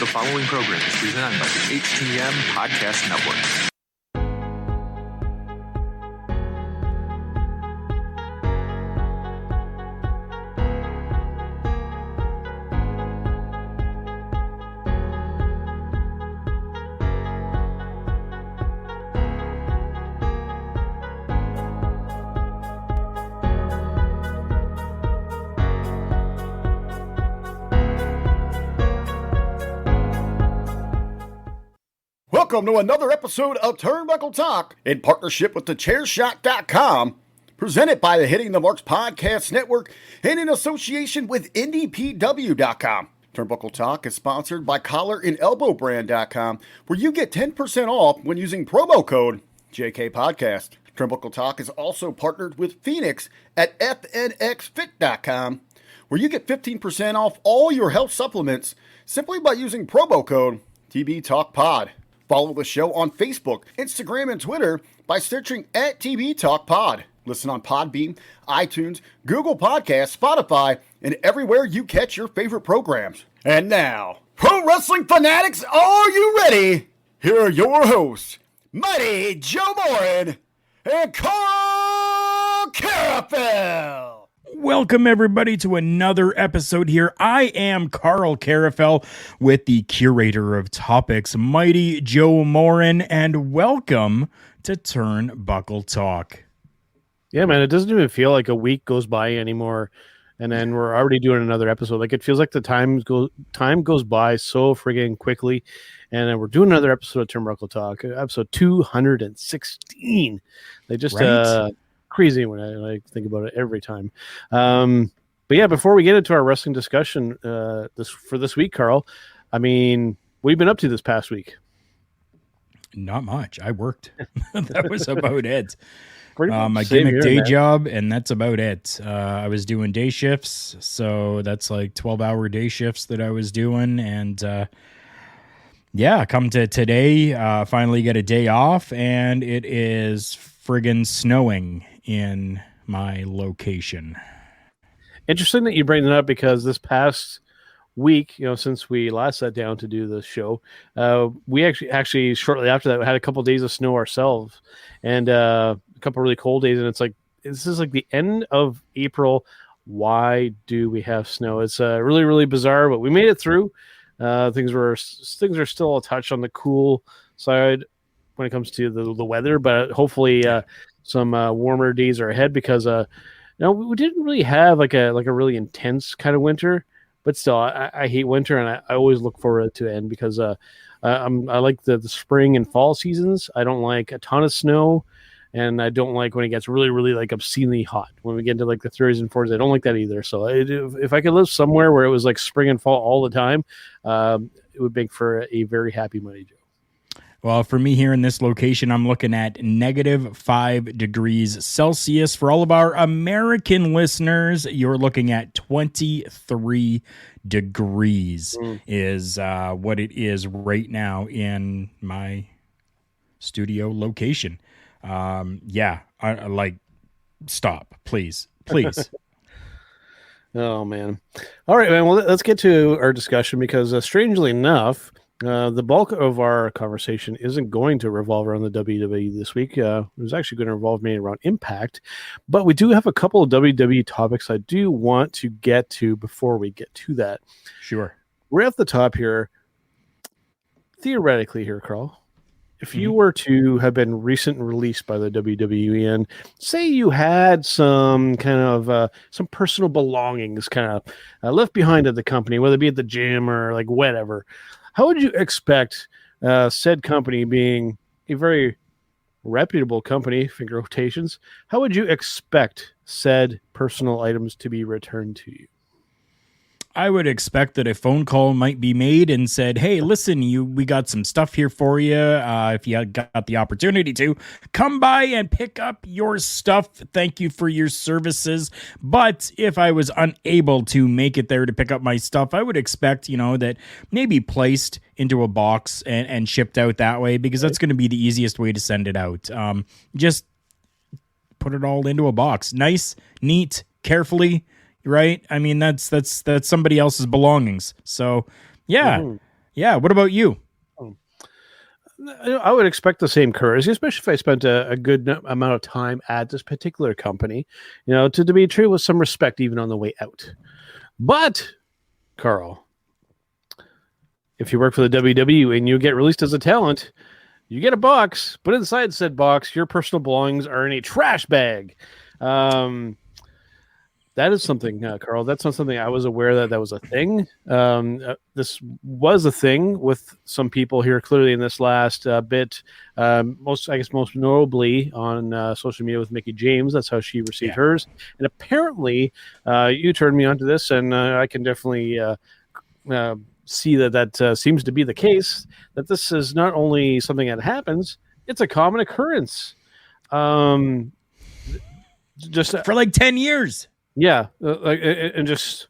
The following program is presented by the HTM Podcast Network. Welcome to another episode of Turnbuckle Talk in partnership with the Chairshot.com, presented by the Hitting the Marks Podcast Network and in association with IndiePW.com. Turnbuckle Talk is sponsored by CollaranElbowBrand.com, where you get 10% off when using promo code JKPodcast. Turnbuckle Talk is also partnered with Phoenix at FNXFit.com, where you get 15% off all your health supplements simply by using promo code TBTalkPod. Follow the show on Facebook, Instagram, and Twitter by searching at TB Talk Pod. Listen on Podbean, iTunes, Google Podcasts, Spotify, and everywhere you catch your favorite programs. And now, pro wrestling fanatics, are you ready? Here are your hosts, Mighty Joe Morin and Karl Karufel. Welcome, everybody, to another episode here. I am Karl Karufel with the curator of topics, Mighty Joe Morin, and welcome to Turnbuckle Talk. Yeah, man, it doesn't even feel like a week goes by anymore, and then we're already doing another episode. Like, it feels like the time goes by so friggin' quickly, and then we're doing another episode of Turnbuckle Talk, episode 216. They just... Right? Crazy when I think about it every time. But yeah, before we get into our wrestling discussion this week, Karl, I mean, what have you been up to this past week? Not much. I worked. That was about it. My gimmick day job, and that's about it. I was doing day shifts, so that's like 12-hour day shifts that I was doing, and come to today, finally get a day off, and it is friggin' snowing in my location. Interesting that you bring that up, because this past week, since we last sat down to do this show, we actually shortly after that we had a couple of days of snow ourselves, and a couple of really cold days, and it's like, this is like the end of April. Why do we have snow? It's really, really bizarre, but we made it through. Things are still a touch on the cool side when it comes to the weather, but hopefully some warmer days are ahead, because we didn't really have like a really intense kind of winter, but still I hate winter, and I always look forward to it end, because I like the spring and fall seasons. I don't like a ton of snow, and I don't like when it gets really, really like obscenely hot. When we get into like the 30s and 40s, I don't like that either. So if I could live somewhere where it was like spring and fall all the time, it would make for a very happy Mighty Joe. Well, for me here in this location, I'm looking at -5 degrees Celsius. For all of our American listeners, you're looking at 23 degrees is what it is right now in my studio location. I like, stop, please. Oh, man. All right, man. Well, let's get to our discussion, because strangely enough, the bulk of our conversation isn't going to revolve around the WWE this week. It was actually going to revolve mainly around Impact, but we do have a couple of WWE topics I do want to get to before we get to that. Sure. Right off the top here, theoretically here, Karl, if you were to have been recently released by the WWE, and say you had some kind of some personal belongings kind of left behind at the company, whether it be at the gym or like whatever, how would you expect said company, being a very reputable company, finger rotations, how would you expect said personal items to be returned to you? I would expect that a phone call might be made and said, hey, listen, we got some stuff here for you. If you got the opportunity to, come by and pick up your stuff. Thank you for your services. But if I was unable to make it there to pick up my stuff, I would expect, that maybe placed into a box and shipped out that way, because that's going to be the easiest way to send it out. Just put it all into a box. Nice, neat, carefully. Right? I mean, that's somebody else's belongings. So, yeah, Yeah. What about you? I would expect the same courtesy, especially if I spent a good amount of time at this particular company, to be treated with some respect even on the way out. But, Karl, if you work for the WWE and you get released as a talent, you get a box, but inside said box, your personal belongings are in a trash bag. That is something, Karl. That's not something I was aware that was a thing. This was a thing with some people here, clearly in this last bit. Most notably on social media with Mickie James. That's how she received hers. And apparently, you turned me onto this, and I can definitely see that seems to be the case. That this is not only something that happens; it's a common occurrence. Just for like 10 years. Yeah, and just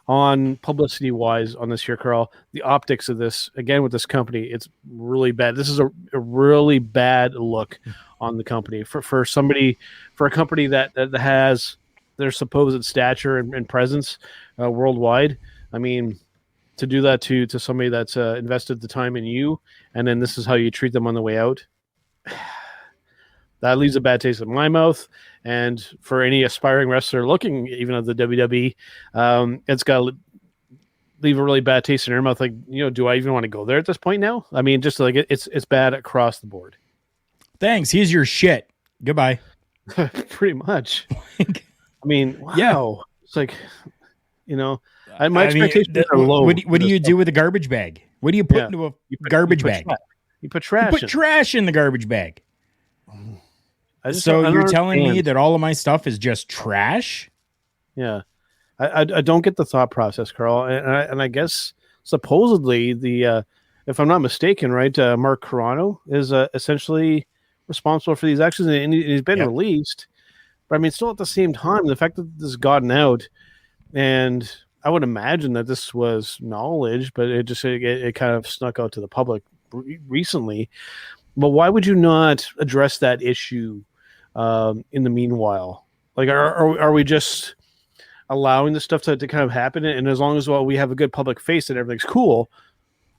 on publicity wise on this here, Karl, the optics of this again with this company, it's really bad. This is a really bad look on the company for a company that has their supposed stature and presence worldwide. I mean, to do that to somebody that's invested the time in you, and then this is how you treat them on the way out. That leaves a bad taste in my mouth. And for any aspiring wrestler looking even at the WWE, it's got to leave a really bad taste in their mouth. Like, do I even want to go there at this point now? I mean, just like it's bad across the board. Thanks. Here's your shit. Goodbye. Pretty much. I mean, wow. Yeah. It's like, my expectations are low. What do you do with a garbage bag? What do you put into a garbage bag? You put trash. You put trash in the garbage bag. So you're telling me that all of my stuff is just trash? Yeah, I don't get the thought process, Karl, and I guess supposedly the if I'm not mistaken, right, Mark Carano is essentially responsible for these actions, and he's been released. But I mean, still at the same time, the fact that this has gotten out, and I would imagine that this was knowledge, but it kind of snuck out to the public recently. But why would you not address that issue in the meanwhile? Like, are we just allowing this stuff to kind of happen? And as long as we have a good public face and everything's cool,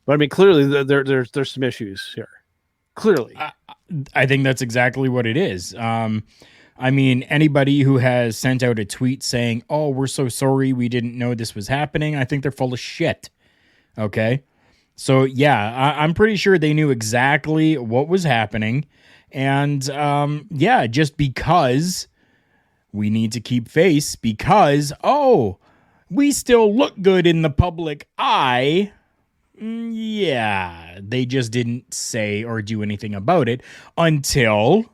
but I mean, clearly there's some issues here. Clearly, I think that's exactly what it is. I mean, anybody who has sent out a tweet saying, "Oh, we're so sorry, we didn't know this was happening," I think they're full of shit. Okay. So, yeah, I'm pretty sure they knew exactly what was happening. And, just because we need to keep face, because, we still look good in the public eye. Yeah, they just didn't say or do anything about it until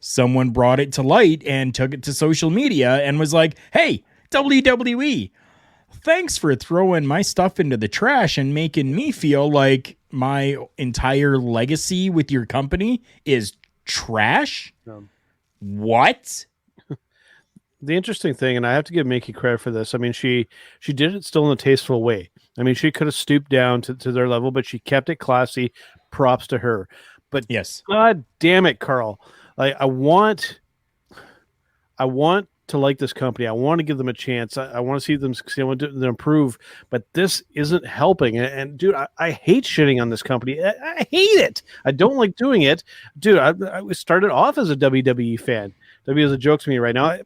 someone brought it to light and took it to social media and was like, "Hey, WWE, thanks for throwing my stuff into the trash and making me feel like my entire legacy with your company is trash." What? The interesting thing, and I have to give Mickie credit for this, I mean, she did it still in a tasteful way. I mean, she could have stooped down to their level, but she kept it classy. Props to her. But yes, God damn it, Karl. Like, I want to like this company. I want to give them a chance. I want to see them succeed. I want them to improve, but this isn't helping. And dude, I hate shitting on this company. I hate it. I don't like doing it. Dude, I started off as a WWE fan. W is a joke to me right now.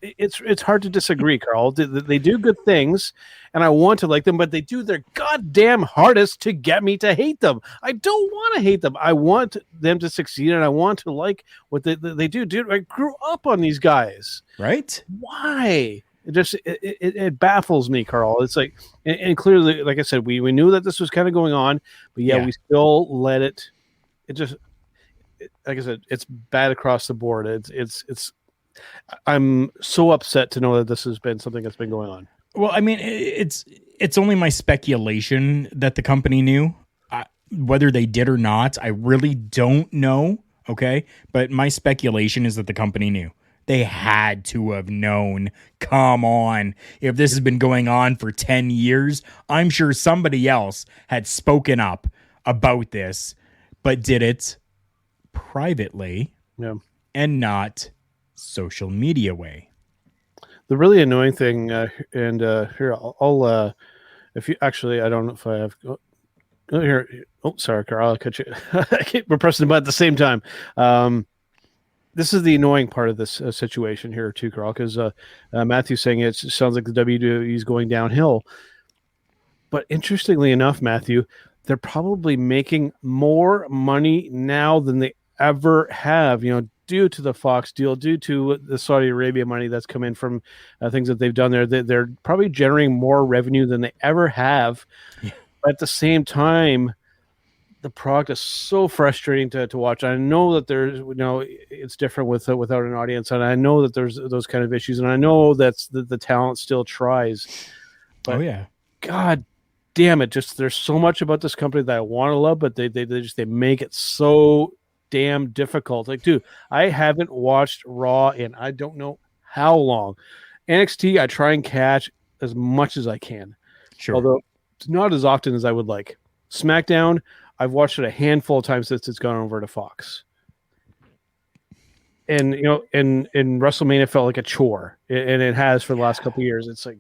It's hard to disagree, Karl. They do good things, and I want to like them, but they do their goddamn hardest to get me to hate them. I don't want to hate them. I want them to succeed, and I want to like what they do. Dude, I grew up on these guys. Right? Why? It baffles me, Karl. It's like, and clearly, like I said, we knew that this was kind of going on, but we still let it. Like I said, it's bad across the board. It's. I'm so upset to know that this has been something that's been going on. Well, I mean, it's only my speculation that the company knew. Whether they did or not, I really don't know. Okay, but my speculation is that the company knew. They had to have known. Come on. If this has been going on for 10 years, I'm sure somebody else had spoken up about this, but did it privately and not social media way. The really annoying thing, here, I'll if you actually, I don't know if I have, Oh, here. Oh, sorry, Karl. I cut you. We're pressing the button at the same time. This is the annoying part of this situation here, too, Karl, because Matthew's saying it sounds like the WWE is going downhill. But interestingly enough, Matthew, they're probably making more money now than they ever have, due to the Fox deal, due to the Saudi Arabia money that's come in from things that they've done there. They're probably generating more revenue than they ever have. Yeah. But at the same time, the product is so frustrating to watch. I know that there's, it's different without an audience, and I know that there's those kind of issues, and I know that's the talent still tries. But, God damn it! Just there's so much about this company that I want to love, but they make it so damn difficult. Like, dude, I haven't watched Raw in I don't know how long. NXT, I try and catch as much as I can. Sure. Although it's not as often as I would like. SmackDown, I've watched it a handful of times since it's gone over to Fox. And, in WrestleMania, it felt like a chore. And it has for the last couple of years. It's like,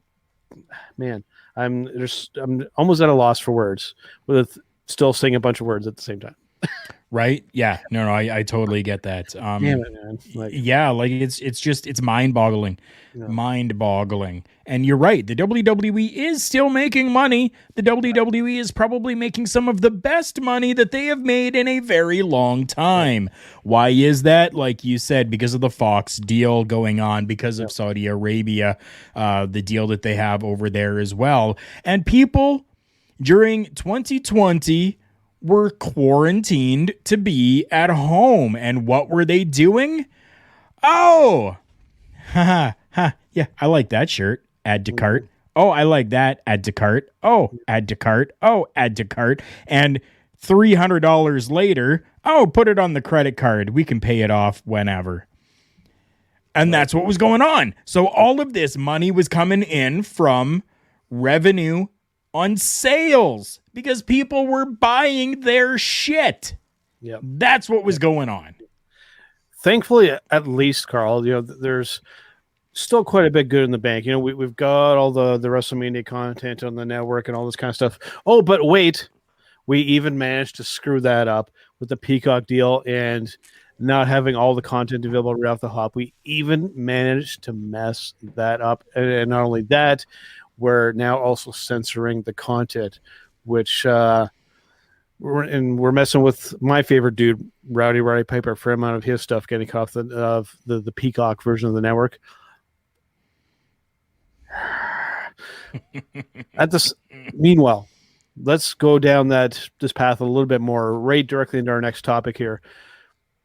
man, I'm almost at a loss for words with still saying a bunch of words at the same time. Right? Yeah. No, I totally get that. Damn it, man. It's mind-boggling. Yeah. Mind-boggling. And you're right. The WWE is still making money. The WWE is probably making some of the best money that they have made in a very long time. Why is that? Like you said, because of the Fox deal going on, because of Saudi Arabia, the deal that they have over there as well. And people during 2020 were quarantined to be at home. And what were they doing? Oh, yeah, I like that shirt. Add to cart. Oh, I like that. Add to cart. Oh, add to cart. Oh, add to cart. And $300 later, oh, put it on the credit card. We can pay it off whenever. And that's what was going on. So all of this money was coming in from revenue on sales because people were buying their shit. Yep. That's what was going on. Thankfully, at least, Karl, there's still quite a bit good in the bank. We've got all the WrestleMania content on the network and all this kind of stuff. Oh, but wait, we even managed to screw that up with the Peacock deal and not having all the content available right off the hop. We even managed to mess that up. And not only that, we're now also censoring the content, which we're messing with my favorite dude, Rowdy Piper, for him out of his stuff getting cut off the Peacock version of the network. Meanwhile, let's go down this path a little bit more, right directly into our next topic here.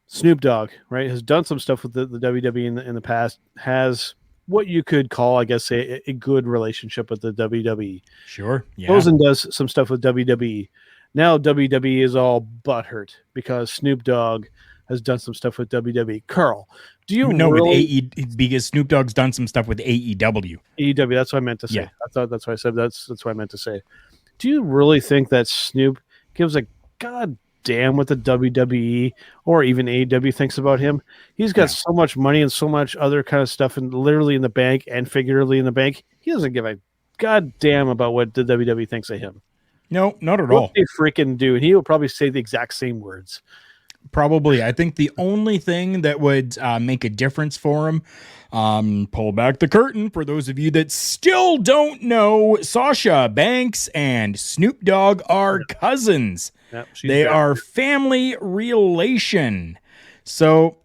Snoop Dogg, right, has done some stuff with the WWE in the past, has what you could call, I guess, a good relationship with the WWE. Sure. Yeah. Goes and does some stuff with WWE. Now WWE is all butthurt because Snoop Dogg has done some stuff with WWE. Karl, do you know because Snoop Dogg's done some stuff with AEW? AEW, that's what I meant to say. Yeah. I thought that's what I said. That's what I meant to say. Do you really think that Snoop gives a goddamn what the WWE or even AEW thinks about him? He's got so much money and so much other kind of stuff, and literally in the bank and figuratively in the bank. He doesn't give a goddamn about what the WWE thinks of him. No, not at all. What they freaking do, and he will probably say the exact same words. Probably. I think the only thing that would make a difference for him, pull back the curtain for those of you that still don't know, Sasha Banks and Snoop Dogg are cousins. Yep, they are family relation. So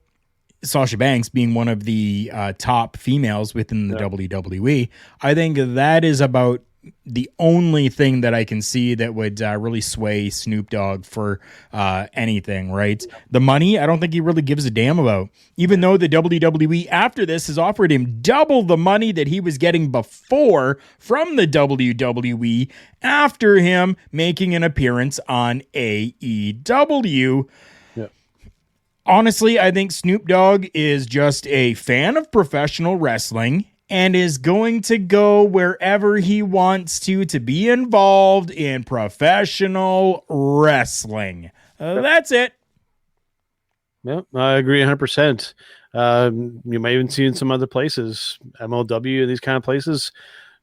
Sasha Banks being one of the top females within the WWE, I think that is about the only thing that I can see that would really sway Snoop Dogg for anything, right? The money, I don't think he really gives a damn about. Even though the WWE after this has offered him double the money that he was getting before from the WWE after him making an appearance on AEW. Honestly, I think Snoop Dogg is just a fan of professional wrestling and is going to go wherever he wants to be involved in professional wrestling. That's it. Yeah, I agree 100%. You might even see in some other places, MLW, these kind of places,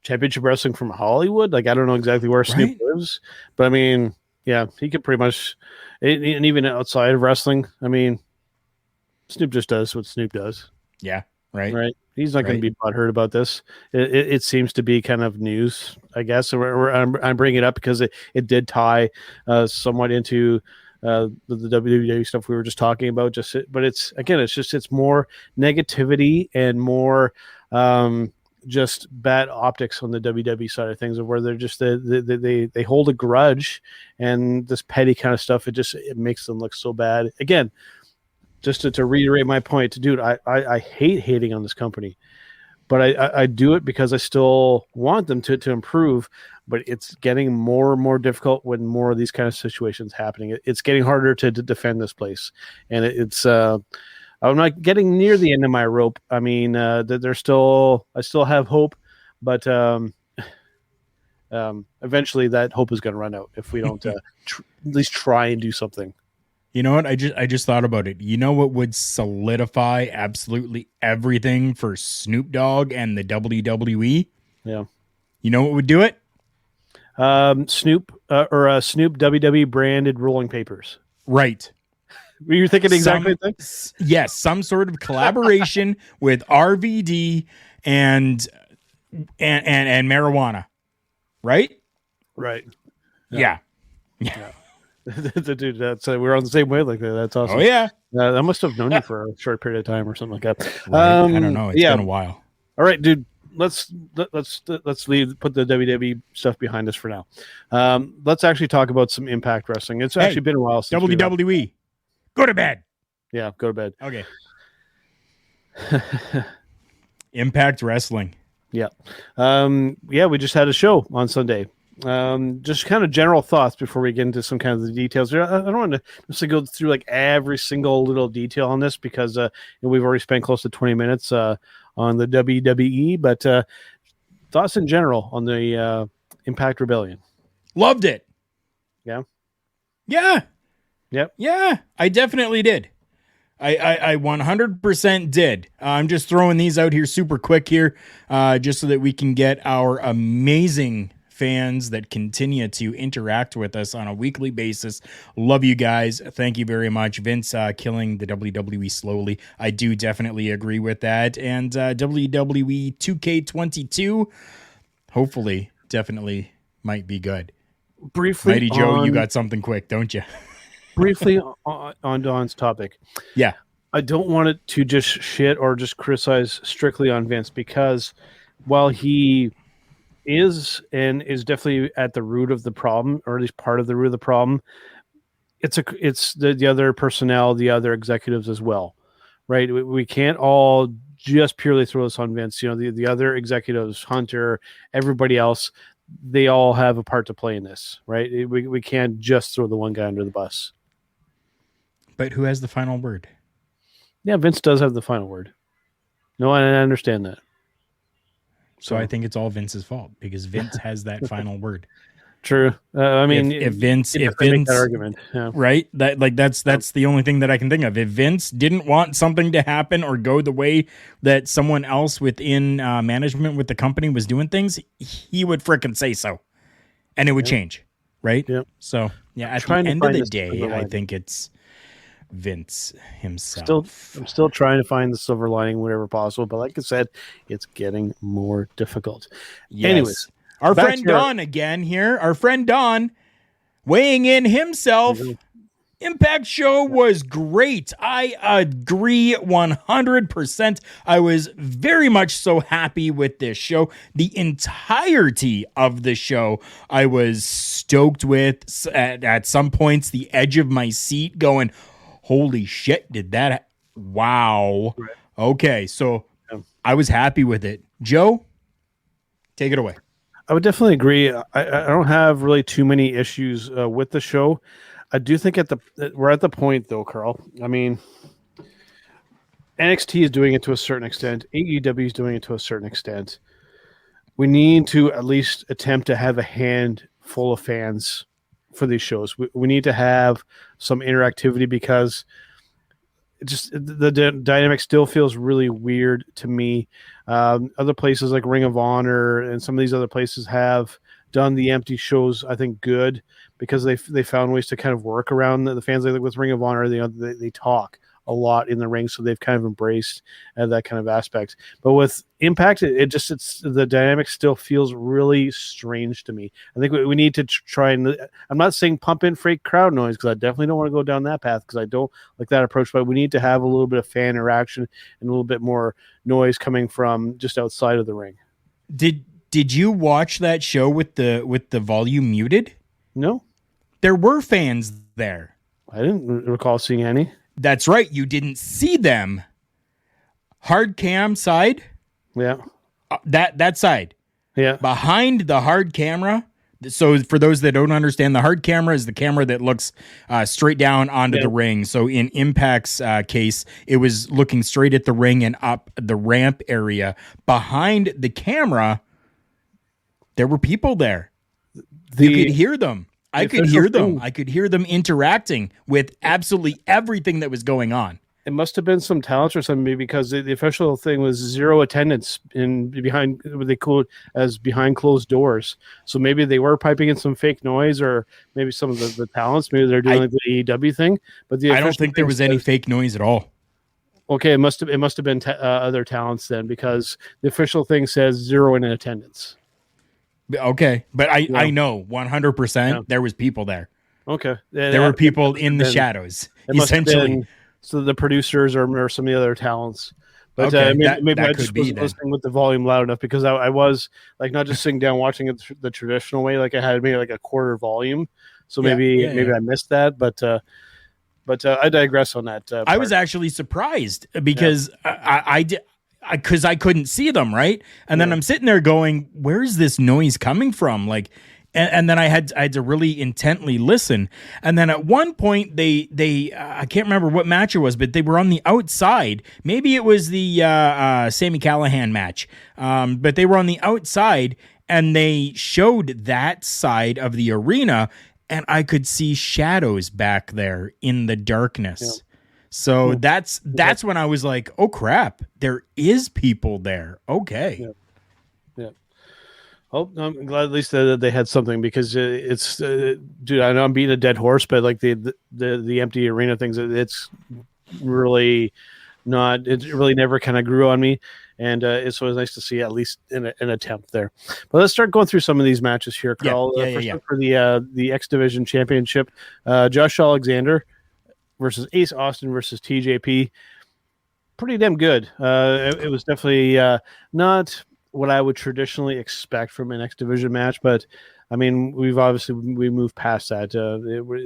championship wrestling from Hollywood. Like, I don't know exactly where Snoop lives, but I mean, Yeah, he could pretty much, and even outside of wrestling, I mean, Snoop just does what Snoop does. Yeah, right. Right. He's not going to be butthurt about this. It seems to be kind of news, I guess. So I'm bringing it up because it did tie somewhat into the WWE stuff we were just talking about. But it's more negativity and more just bad optics on the WWE side of things, of where they're just they hold a grudge, and this petty kind of stuff. It makes them look so bad. Again, just to reiterate my point, dude, I hate hating on this company, but I do it because I still want them to improve. But it's getting more and more difficult when more of these kind of situations happening. It's getting harder to defend this place, and I'm not getting near the end of my rope. I mean, I still have hope, but eventually that hope is going to run out if we don't at least try and do something. You know what? I just thought about it. You know what would solidify absolutely everything for Snoop Dogg and the WWE? Yeah. You know what would do it? Snoop WWE branded rolling papers. Right. Were you thinking exactly the thing? Yes, some sort of collaboration with RVD and marijuana. Right? Right. Yeah. Dude, we're on the same wavelength there. That's awesome. Oh yeah. I must have known you for a short period of time or something like that. Right. I don't know. It's been a while. All right, dude. Let's put the WWE stuff behind us for now. Let's actually talk about some Impact Wrestling. It's actually been a while since WWE. Go to bed. Yeah, go to bed. Okay. Impact Wrestling. Yeah. We just had a show on Sunday. Just kind of general thoughts before we get into some kind of the details. I don't want to necessarily go through like every single little detail on this because we've already spent close to 20 minutes on the WWE, but thoughts in general on the Impact Rebellion. Loved it. Yeah. Yeah. Yep. Yeah, I definitely did. I 100% did. I'm just throwing these out here super quick here, just so that we can get our amazing fans that continue to interact with us on a weekly basis. Love you guys. Thank you very much. Vince killing the WWE slowly. I do definitely agree with that. And WWE 2K22, hopefully, definitely might be good. Briefly, Mighty Joe, you got something quick, don't you? Briefly on Don's topic. Yeah. I don't want it to just shit or just criticize strictly on Vince, because while he is definitely at the root of the problem, or at least part of the root of the problem, it's the other personnel, the other executives as well, right? We can't all just purely throw this on Vince. The other executives, Hunter, everybody else, they all have a part to play in this, right? We can't just throw the one guy under the bus. But who has the final word? Yeah, Vince does have the final word. No, I understand that. So I think it's all Vince's fault, because Vince has that final word. True. I mean, if Vince, make that argument, yeah. Right? That's the only thing that I can think of. If Vince didn't want something to happen or go the way that someone else within management with the company was doing things, he would frickin' say so, and it would change, right? Yep. So yeah, at the end of the day, I think it's Vince himself. I'm still trying to find the silver lining whenever possible, but like I said, it's getting more difficult. Yes. Anyways, our friend Don again here. Our friend Don weighing in himself. Impact show was great. I agree 100%. I was very much so happy with this show. The entirety of the show I was stoked with. At some points, the edge of my seat going, holy shit, did that? Wow. Right. Okay, so I was happy with it. Joe, take it away. I would definitely agree. I don't have really too many issues with the show. I do think we're at the point, though, Karl. I mean, NXT is doing it to a certain extent. AEW is doing it to a certain extent. We need to at least attempt to have a handful of fans for these shows. We need to have some interactivity, because the dynamic still feels really weird to me. Other places like Ring of Honor and some of these other places have done the empty shows, I think, good, because they found ways to kind of work around the fans. Like with Ring of Honor, they talk a lot in the ring, so they've kind of embraced that kind of aspect. But with Impact, it's the dynamic still feels really strange to me. I think we need to try and, I'm not saying pump in fake crowd noise, because I definitely don't want to go down that path, because I don't like that approach, but we need to have a little bit of fan interaction and a little bit more noise coming from just outside of the ring. Did you watch that show with the volume muted? No, there were fans there. I didn't recall seeing any. That's right. You didn't see them. Hard cam side. Yeah. That side. Yeah. Behind the hard camera. So for those that don't understand, the hard camera is the camera that looks straight down onto the ring. So in Impact's case, it was looking straight at the ring and up the ramp area. Behind the camera, there were people there. You could hear them. I could hear them. I could hear them interacting with absolutely everything that was going on. It must have been some talent or something, because the official thing was 0 attendance behind what they call it as behind closed doors. So maybe they were piping in some fake noise, or maybe some of the talents. Maybe they're doing like the AEW thing. But I don't think there was any fake noise at all. Okay, it must have been other talents then, because the official thing says 0 in attendance. Okay, but I know 100% there was people there. Okay, there were people in the shadows, essentially. So the producers or some of the other talents. But okay, maybe I just wasn't listening with the volume loud enough, because I was like not just sitting down watching it the traditional way. Like I had maybe like a quarter volume, so maybe I missed that. But I digress on that. I was actually surprised, because because I couldn't see them, right? And then I'm sitting there going, where's this noise coming from? Like, and then I had to really intently listen. And then at one point they I can't remember what match it was, but they were on the outside. Maybe it was the Sami Callihan match. But they were on the outside, and they showed that side of the arena, and I could see shadows back there in the darkness. Yeah. So that's when I was like, oh crap, there is people there. Okay. Yeah. Oh, I'm glad at least that they had something, because it's dude, I know I'm beating a dead horse, but like the empty arena things, it's really not, it really never kind of grew on me. And it's always nice to see at least an attempt there. But let's start going through some of these matches here, Karl. First up for the X Division Championship, Josh Alexander versus Ace Austin versus TJP. Pretty damn good. It was definitely not what I would traditionally expect from an X Division match, but I mean, we moved past that.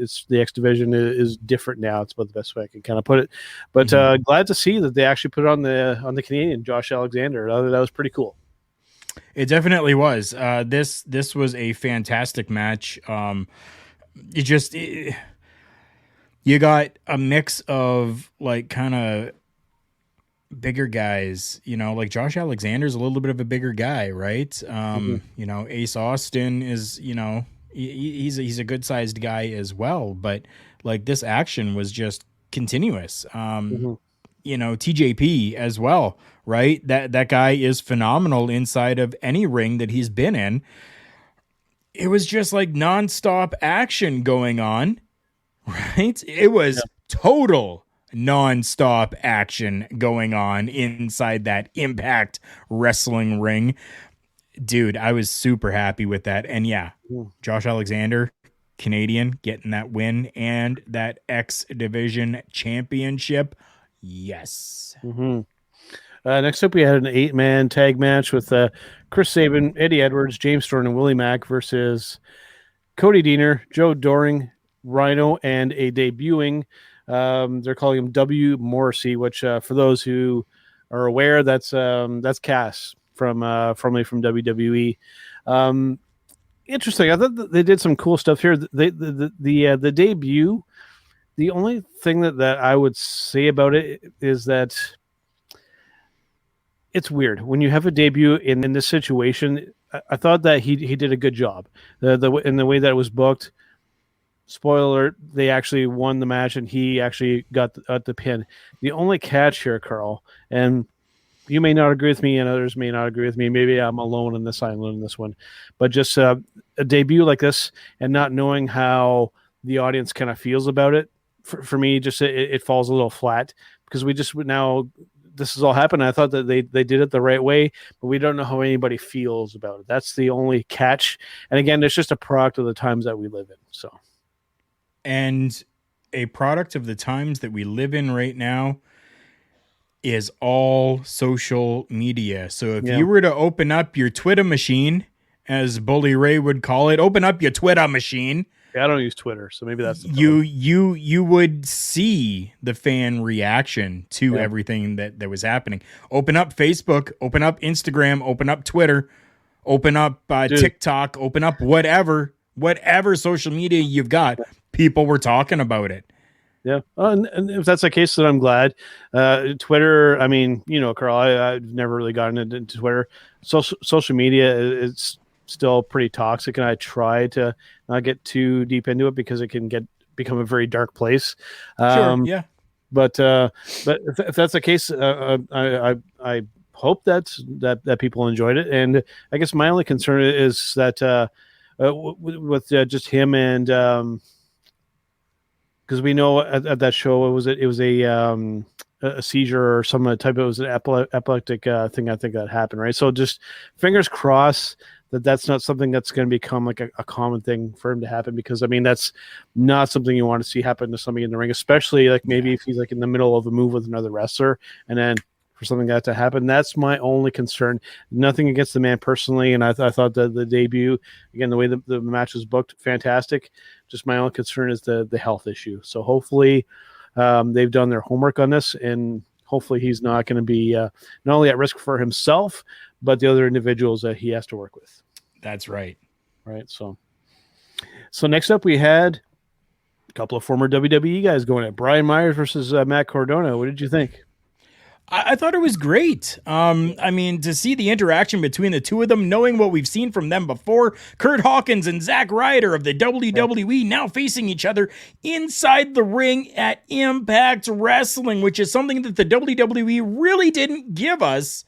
It's the X Division is different now. It's about the best way I can kind of put it. But glad to see that they actually put it on the Canadian Josh Alexander. That was pretty cool. It definitely was. This was a fantastic match. You got a mix of like kind of bigger guys, like Josh Alexander's a little bit of a bigger guy, right? Ace Austin is, he's a good sized guy as well, but like this action was just continuous. TJP as well, right? That guy is phenomenal inside of any ring that he's been in. It was just like nonstop action going on. Right? It was total non-stop action going on inside that Impact Wrestling ring. Dude, I was super happy with that. And Josh Alexander, Canadian, getting that win and that X Division Championship. Yes. Next up, we had an 8-man tag match with Chris Sabin, Eddie Edwards, James Storm, and Willie Mack versus Cody Deaner, Joe Doring, Rhino, and a debuting, they're calling him W. Morrissey, which for those who are aware, that's Cass formerly from WWE. Interesting. I thought that they did some cool stuff here. The debut. The only thing that I would say about it is that it's weird when you have a debut in this situation. I thought that he did a good job. In the way that it was booked. Spoiler alert, they actually won the match, and he actually got the pin. The only catch here, Karl, and you may not agree with me, and others may not agree with me. Maybe I'm alone in this island in this one, but just a debut like this and not knowing how the audience kind of feels about it, for me, just it falls a little flat because we just now. This has all happened. I thought that they did it the right way, but we don't know how anybody feels about it. That's the only catch. And again, it's just a product of the times that we live in. So, and a product of the times that we live in right now is all social media. So if you were to open up your Twitter machine, as Bully Ray would call it, open up your Twitter machine. I don't use Twitter, so maybe that's the you would see the fan reaction to everything that was happening. Open up Facebook, open up Instagram, open up Twitter, open up TikTok, open up whatever social media you've got. People were talking about it. Yeah, and if that's the case, then I'm glad. Twitter, I mean, Karl, I've never really gotten into Twitter. Social media is still pretty toxic, and I try to not get too deep into it because it can become a very dark place. Sure, yeah. But if that's the case, I hope that people enjoyed it, and I guess my only concern is that with just him and because we know at that show it was a seizure or some type of, it was an epileptic thing I think that happened, right? So just fingers crossed that's not something that's going to become like a common thing for him to happen, because I mean that's not something you want to see happen to somebody in the ring, especially like maybe if he's like in the middle of a move with another wrestler and then for something like that to happen. That's my only concern. Nothing against the man personally, and I thought that the debut, again, the way the match was booked, fantastic. Just my only concern is the health issue. So hopefully they've done their homework on this, and hopefully he's not going to be not only at risk for himself, but the other individuals that he has to work with. That's right. Right. So next up we had a couple of former WWE guys going at Brian Myers versus Matt Cardona. What did you think? I thought it was great. I mean, to see the interaction between the two of them, knowing what we've seen from them before, Kurt Hawkins and Zack Ryder of the WWE now facing each other inside the ring at Impact Wrestling, which is something that the WWE really didn't give us,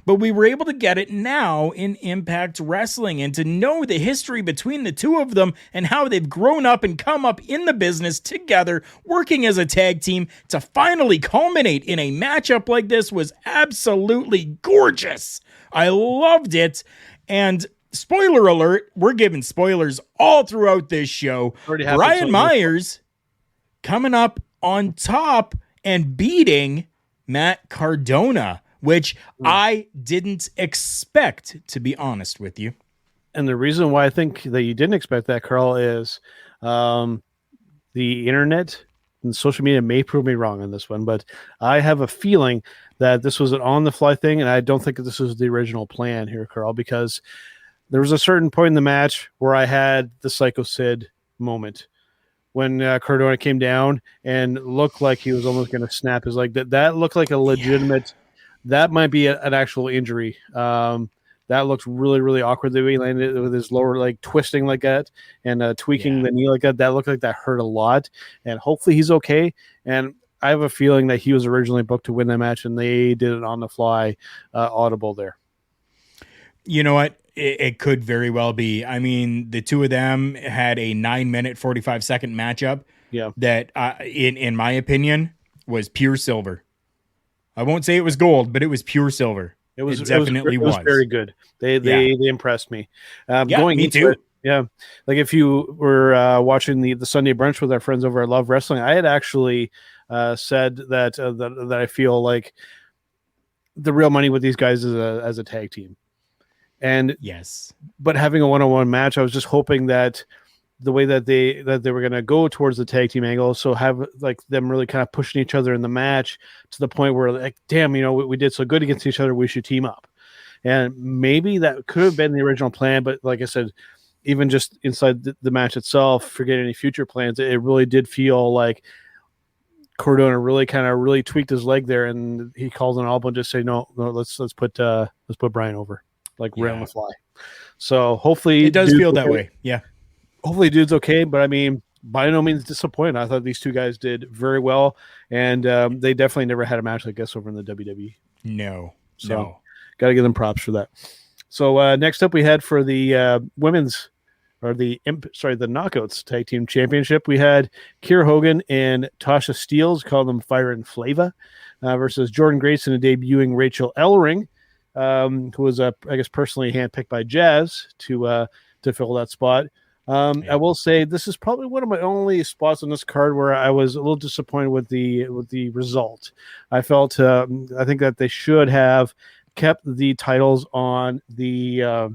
but we were able to get it now in Impact Wrestling. And to know the history between the two of them and how they've grown up and come up in the business together, working as a tag team, to finally culminate in a matchup like this was absolutely gorgeous. I loved it. And spoiler alert, we're giving spoilers all throughout this show. Brian Myers coming up on top and beating Matt Cardona, which I didn't expect, to be honest with you. And the reason why I think that you didn't expect that, Karl, is the internet and social media may prove me wrong on this one, but I have a feeling that this was an on-the-fly thing, and I don't think that this was the original plan here, Karl, because there was a certain point in the match where I had the Psycho Sid moment when Cardona came down and looked like he was almost going to snap his leg. That looked like a legitimate... Yeah. That might be an actual injury. That looked really, really awkward the way he landed with his lower leg twisting like that and tweaking the knee like that. That looked like that hurt a lot. And hopefully he's okay. And I have a feeling that he was originally booked to win that match, and they did it on the fly audible there. You know what? It could very well be. I mean, the two of them had a 9-minute, 45-second matchup that, in my opinion, was pure silver. I won't say it was gold, but it was pure silver. It definitely was very good. They impressed me. Me too. Like if you were watching the Sunday brunch with our friends over at Love Wrestling, I had actually said that I feel like the real money with these guys is as a tag team. And yes, but having a one-on-one match, I was just hoping that the way that they were going to go towards the tag team angle, so have like them really kind of pushing each other in the match to the point where like, damn, we did so good against each other, we should team up. And maybe that could have been the original plan, but like I said, even just inside the match itself, forget any future plans, it really did feel like Cardona really tweaked his leg there, and he calls an audible and just say, no, let's put Brian over, like right on the fly. So hopefully it does feel that way. Yeah. Hopefully dude's okay, but I mean, by no means disappointed. I thought these two guys did very well, and they definitely never had a match like this over in the WWE. No. So got to give them props for that. So next up we had for the women's or the Knockouts Tag Team Championship, we had Kiera Hogan and Tasha Steeles, call them Fire and Flava, versus Jordan Grayson and debuting Rachel Ellering, who was, I guess, personally handpicked by Jazz to fill that spot. I will say this is probably one of my only spots on this card where I was a little disappointed with the result. I felt I think that they should have kept the titles on the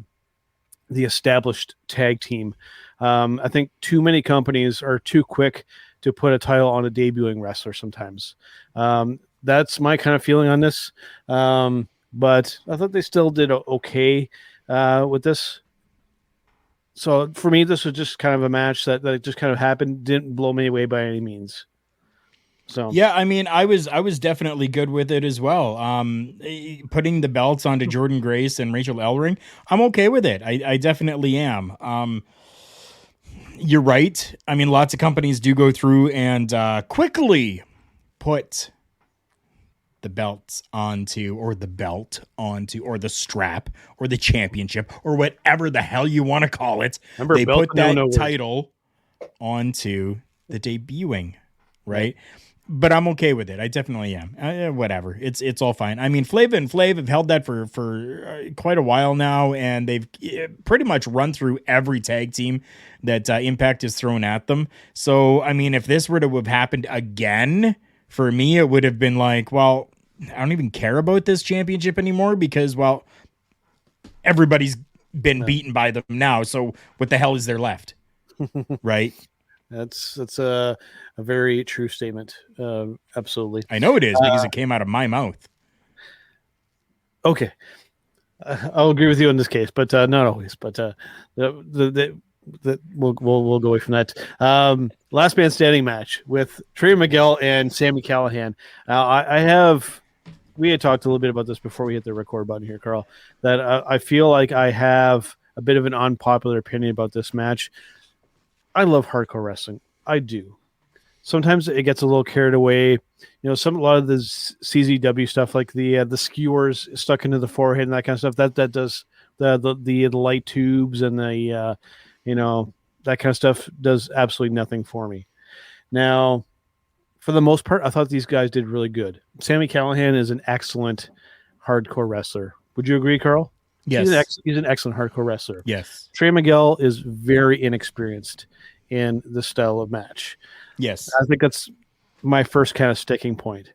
established tag team. I think too many companies are too quick to put a title on a debuting wrestler sometimes. That's my kind of feeling on this. But I thought they still did okay with this. So for me, this was just kind of a match that just kind of happened. Didn't blow me away by any means. So yeah, I mean, I was definitely good with it as well. Putting the belts onto Jordan Grace and Rachel Ellering, I'm okay with it. I definitely am. You're right. I mean, lots of companies do go through and quickly put the belts onto, or the belt onto, or the strap, or the championship, or whatever the hell you want to call it. Remember, they put that title onto the debuting, right? But I'm okay with it. I definitely am. Whatever. It's all fine. I mean, Flava and Flav have held that for quite a while now, and they've pretty much run through every tag team that Impact has thrown at them. So, I mean, if this were to have happened again, for me, it would have been like, well, I don't even care about this championship anymore because, well, everybody's been beaten by them now. So what the hell is there left? Right? That's a very true statement. Absolutely. I know it is because it came out of my mouth. Okay. I'll agree with you in this case, but not always. But we'll go away from that. Last man standing match with Trey Miguel and Sami Callihan. Now, we had talked a little bit about this before we hit the record button here, Karl, that I feel like I have a bit of an unpopular opinion about this match. I love hardcore wrestling. I do. Sometimes it gets a little carried away. You know, a lot of the CZW stuff, like the skewers stuck into the forehead and that kind of stuff, that does the light tubes and the that kind of stuff does absolutely nothing for me. Now, for the most part, I thought these guys did really good. Sami Callihan is an excellent hardcore wrestler. Would you agree, Karl? Yes. He's an excellent hardcore wrestler. Yes. Trey Miguel is very inexperienced in this style of match. Yes. I think that's my first kind of sticking point.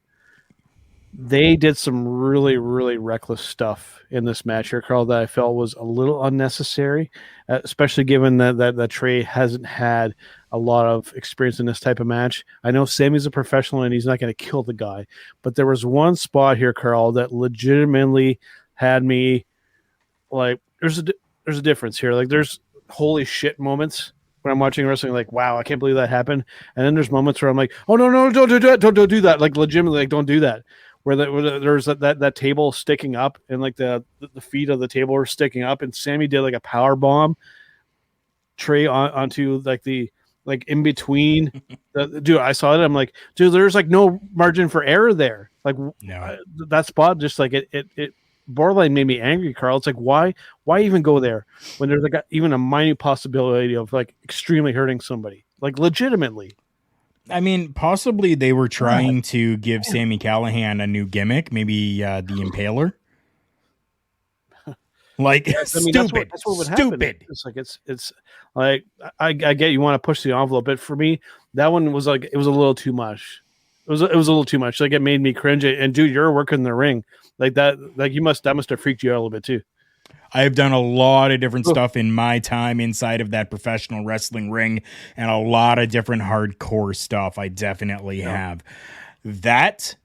They did some really, really reckless stuff in this match here, Karl, that I felt was a little unnecessary, especially given that Trey hasn't had a lot of experience in this type of match. I know Sammy's a professional and he's not going to kill the guy, but there was one spot here, Karl, that legitimately had me like, there's a difference here. Like, there's holy shit moments when I'm watching wrestling, like, wow, I can't believe that happened. And then there's moments where I'm like, oh, no, don't do that. Don't do that. Like, legitimately, like, don't do that. Where there's that table sticking up and like the feet of the table are sticking up, and Sammy did like a power bomb Trey onto like in between. Dude, I saw it. I'm like, dude, there's like no margin for error there. Like, no. That spot just like it borderline made me angry, Karl. It's like, why even go there when there's like even a minute possibility of like extremely hurting somebody, like legitimately. I mean, possibly they were trying to give Sami Callihan a new gimmick, maybe the Impaler. Like, I mean, stupid. That's what would happen. It's like it's like I get you want to push the envelope, but for me, that one was like it was a little too much. It was a little too much. Like, it made me cringe. And dude, you're working the ring like that. Like, that must have freaked you out a little bit too. I've done a lot of different stuff in my time inside of that professional wrestling ring, and a lot of different hardcore stuff. I definitely have. That,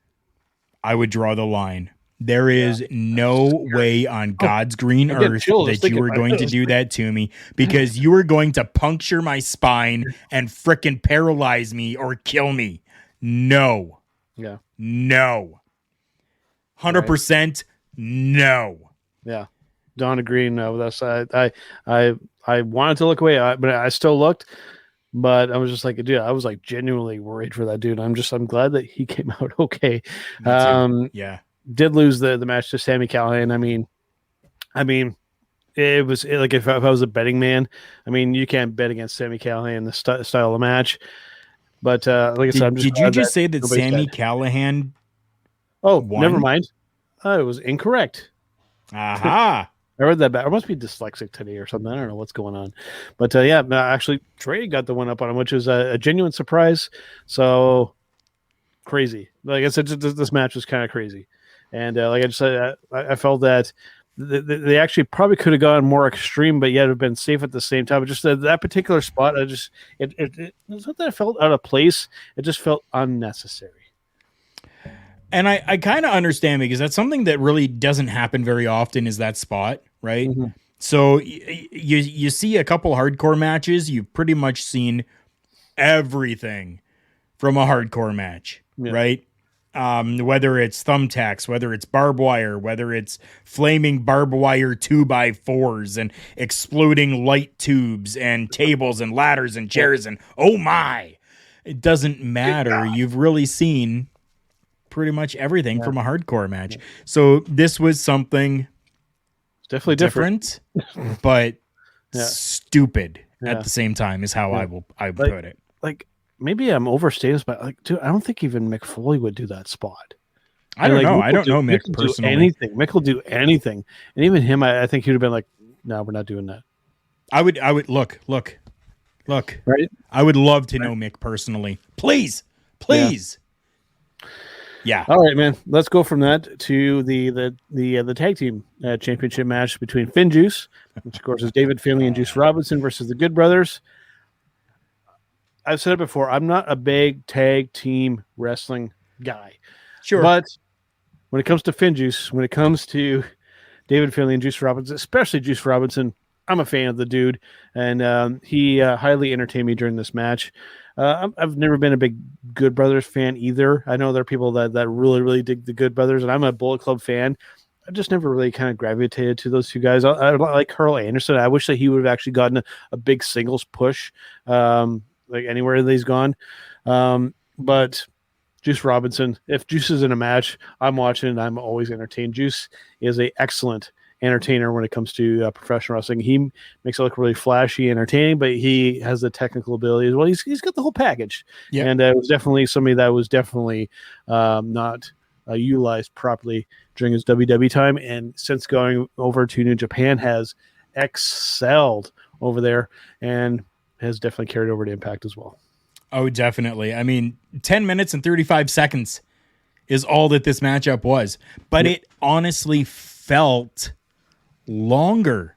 I would draw the line. There is no way on God's green earth that you were going to do that to me, because you were going to puncture my spine and frickin' paralyze me or kill me. No. Yeah. No. 100% no. Yeah. Don agreeing with us. I wanted to look away, but I still looked. But I was just like, dude, I was like genuinely worried for that dude. I'm glad that he came out okay. Yeah. did lose the match to Sami Callihan. I mean, it was like if I was a betting man, I mean, you can't bet against Sami Callihan, the style of match. But like I said, Did you just say that Sami Callihan? Oh, won? Never mind. It was incorrect. Aha. I read that back. I must be dyslexic today or something. I don't know what's going on. But yeah, actually, Trey got the one up on him, which was a genuine surprise. So crazy. Like I said, this match was kind of crazy. And like I just said, I felt that they actually probably could have gone more extreme, but yet have been safe at the same time. But just that particular spot, it was not that it felt out of place. It just felt unnecessary. And I kind of understand, because that's something that really doesn't happen very often, is that spot, right? Mm-hmm. So you see a couple hardcore matches, you've pretty much seen everything from a hardcore match, right? Whether it's thumbtacks, whether it's barbed wire, whether it's flaming barbed wire 2x4s and exploding light tubes and tables and ladders and chairs and oh my, it doesn't matter. You've really seen pretty much everything from a hardcore match. So this was something definitely different. But stupid at the same time is how I would put it. Like, maybe I'm overstating this, but like, dude, I don't think even Mick Foley would do that spot. I don't know. I don't know Mick personally. Mick will do anything, and even him, I think he would have been like, "No, we're not doing that." I would look. Right? I would love to know Mick personally. Please. Yeah. All right, man. Let's go from that to the tag team championship match between Finn Juice, which of course is David Finlay and Juice Robinson, versus the Good Brothers. I've said it before. I'm not a big tag team wrestling guy. Sure. But when it comes to Finn Juice, when it comes to David Finlay and Juice Robinson, especially Juice Robinson, I'm a fan of the dude, and he highly entertained me during this match. I've never been a big Good Brothers fan either. I know there are people that really, really dig the Good Brothers, and I'm a Bullet Club fan. I just never really kind of gravitated to those two guys. I like Karl Anderson. I wish that he would have actually gotten a big singles push, like anywhere that he's gone. But Juice Robinson, if Juice is in a match, I'm watching and I'm always entertained. Juice is an excellent entertainer when it comes to professional wrestling. He makes it look really flashy, entertaining, but he has the technical ability as well. He's got the whole package. Yeah. And it was definitely somebody that was definitely not utilized properly during his WWE time. And since going over to New Japan, has excelled over there and has definitely carried over to Impact as well. Oh, definitely. I mean, 10 minutes and 35 seconds is all that this matchup was, but it honestly felt longer.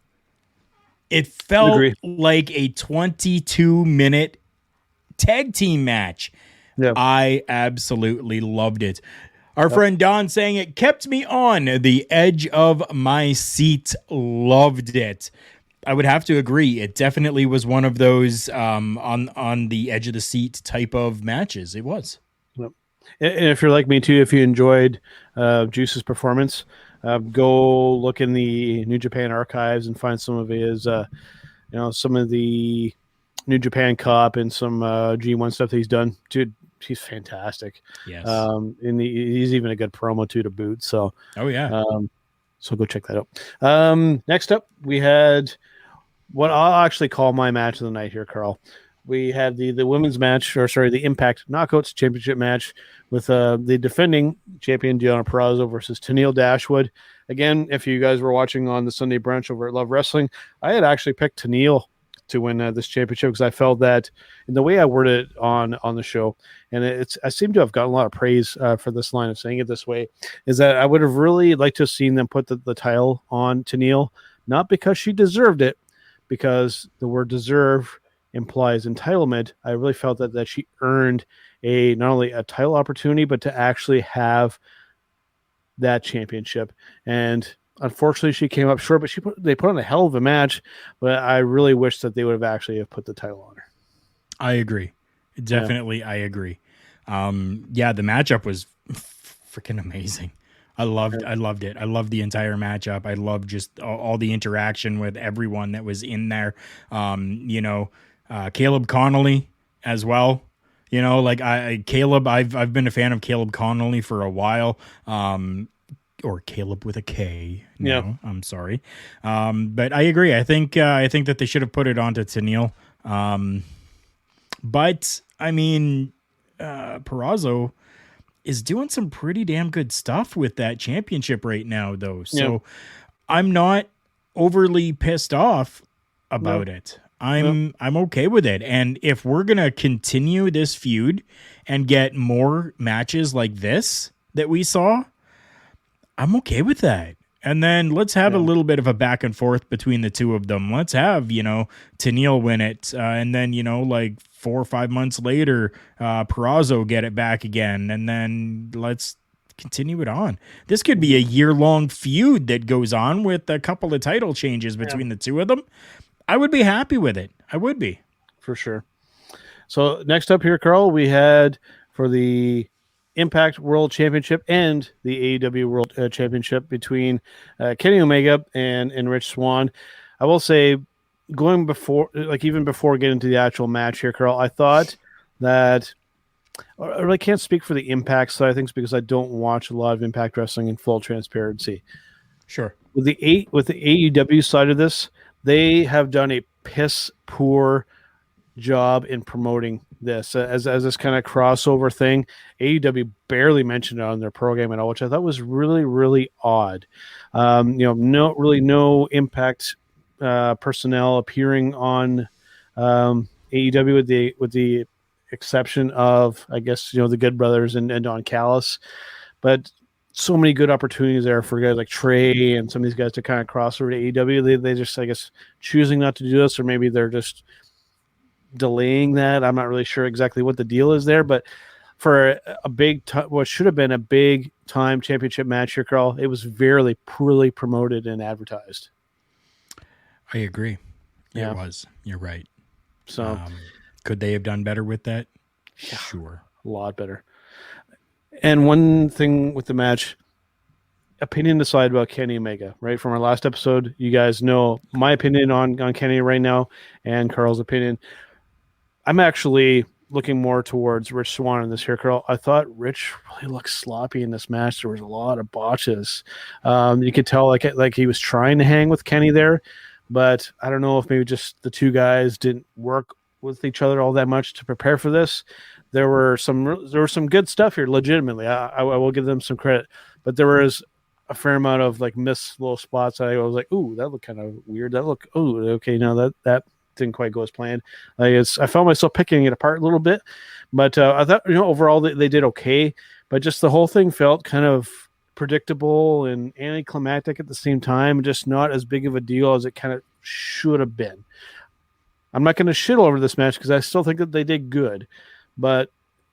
It felt like a 22-minute tag team match. Yeah. I absolutely loved it. Our friend Don saying it kept me on the edge of my seat. Loved it. I would have to agree. It definitely was one of those on the edge of the seat type of matches. It was. Yep. And if you're like me too, if you enjoyed Juice's performance, go look in the New Japan archives and find some of his, some of the New Japan Cup and some G1 stuff that he's done. Dude, he's fantastic. Yes. And he's even a good promo too to boot. So. Oh yeah. So go check that out. Next up, we had what I'll actually call my match of the night here, Karl. We had the women's match, the Impact Knockouts Championship match with the defending champion Deonna Purrazzo versus Tenille Dashwood. Again, if you guys were watching on the Sunday brunch over at Love Wrestling, I had actually picked Tenille to win this championship because I felt that in the way I worded it on the show, and I seem to have gotten a lot of praise for this line of saying it this way, is that I would have really liked to have seen them put the title on Tenille, not because she deserved it, because the word deserve implies entitlement. I really felt that she earned not only a title opportunity, but to actually have that championship. And unfortunately, she came up short, but they put on a hell of a match. But I really wish that they would have actually put the title on her. I agree. Definitely, yeah. I agree. The matchup was freaking amazing. I loved it. I loved the entire matchup. I loved just all the interaction with everyone that was in there. Caleb Connolly as well. Caleb, I've been a fan of Caleb Connolly for a while. or Caleb with a K. Yeah. No, I'm sorry. But I agree. I think that they should have put it onto Tennille. But I mean, Peraza is doing some pretty damn good stuff with that championship right now, though. So I'm not overly pissed off about it. I'm okay with it. And if we're gonna continue this feud and get more matches like this that we saw, I'm okay with that. And then let's have a little bit of a back and forth between the two of them. Let's have, Tennille win it. And then, like 4 or 5 months later, Peraza get it back again. And then let's continue it on. This could be a year-long feud that goes on with a couple of title changes between the two of them. I would be happy with it. I would be. For sure. So next up here, Karl, we had for the Impact World Championship and the AEW World Championship between Kenny Omega and Rich Swann. I will say, even before getting to the actual match here, Karl, I thought that I really can't speak for the Impact side of things because I don't watch a lot of Impact Wrestling in full transparency. Sure. With the AEW side of this, they have done a piss poor job in promoting this as this kind of crossover thing. AEW barely mentioned it on their program at all, which I thought was really, really odd. No Impact personnel appearing on AEW with the exception of, I guess, the Good Brothers and Don Callis, but so many good opportunities there for guys like Trey and some of these guys to kind of cross over to AEW. They just, I guess, choosing not to do this, or maybe they're just delaying that. I'm not really sure exactly what the deal is there, but for a what should have been a big time championship match here, Karl, it was very poorly promoted and advertised. I agree. Yeah. It was. You're right. So could they have done better with that? Yeah, sure. A lot better. And one thing with the match, opinion aside about Kenny Omega, right? From our last episode, you guys know my opinion on Kenny right now and Karl's opinion. I'm actually looking more towards Rich Swann in this here, Karl. I thought Rich really looked sloppy in this match. There was a lot of botches. You could tell like he was trying to hang with Kenny there, but I don't know if maybe just the two guys didn't work with each other all that much to prepare for this. There were some good stuff here, legitimately. I will give them some credit, but there was a fair amount of like missed little spots. I was like, ooh, that looked kind of weird. Okay, no, that didn't quite go as planned. I found myself picking it apart a little bit, but I thought, overall they did okay, but just the whole thing felt kind of predictable and anticlimactic at the same time, just not as big of a deal as it kind of should have been. I'm not going to shit all over this match because I still think that they did good, but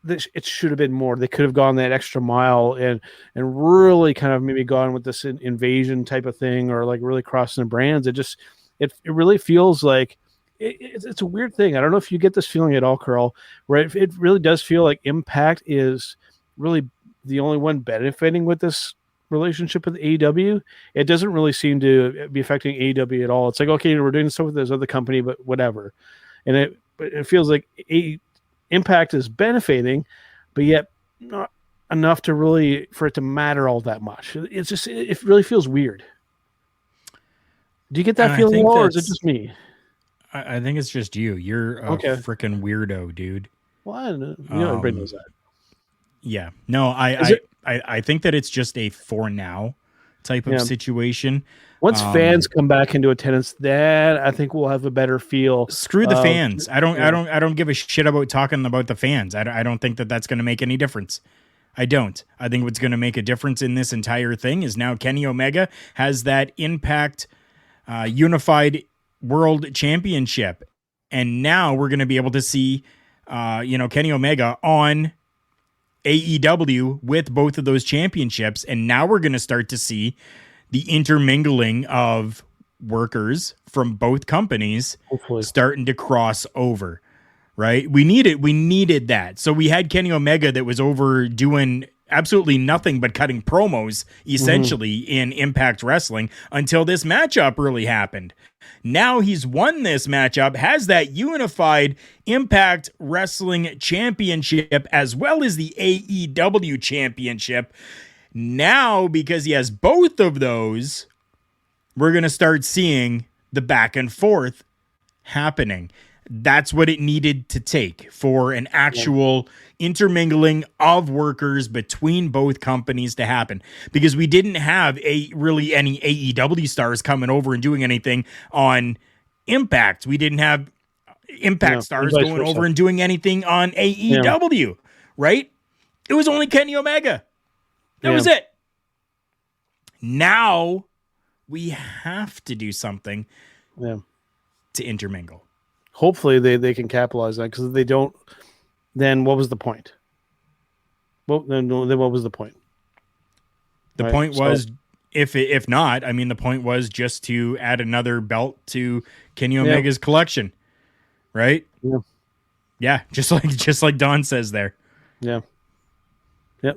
it should have been more. They could have gone that extra mile and really kind of maybe gone with this invasion type of thing, or like really crossing the brands. It really feels like it's a weird thing. I don't know if you get this feeling at all, Karl, right? It really does feel like Impact is really the only one benefiting with this relationship with AEW. It doesn't really seem to be affecting AEW at all. It's like, okay, we're doing stuff with this other company, but whatever. And it feels like Impact is benefiting, but yet not enough to really for it to matter all that much. It's just, it really feels weird. Do you get that feeling at all, or is it just me? I think it's just you. You're a freaking weirdo, dude. Well, everybody knows that. Yeah. No, I think that it's just a for now type of situation. Once fans come back into attendance, then I think we'll have a better feel. Screw the fans. I don't give a shit about talking about the fans. I don't think that that's going to make any difference. I don't. I think what's going to make a difference in this entire thing is now Kenny Omega has that Impact Unified World Championship, and now we're going to be able to see Kenny Omega on AEW with both of those championships, and now we're going to start to see the intermingling of workers from both companies starting to cross over, right? We needed that. So we had Kenny Omega that was over doing absolutely nothing but cutting promos essentially in Impact Wrestling until this matchup really happened. Now he's won this matchup, has that unified Impact Wrestling Championship as well as the AEW Championship. Now, because he has both of those, we're going to start seeing the back and forth happening. That's what it needed to take for an actual intermingling of workers between both companies to happen, because we didn't have really any AEW stars coming over and doing anything on Impact. We didn't have Impact stars going over and doing anything on AEW, right? It was only Kenny Omega. That was it. Now we have to do something to intermingle. Hopefully they can capitalize on that, because if they don't, then what was the point? Well, then what was the point? The point was, if not, I mean, the point was just to add another belt to Kenny Omega's collection, right? Yeah, just like Don says there. Yeah.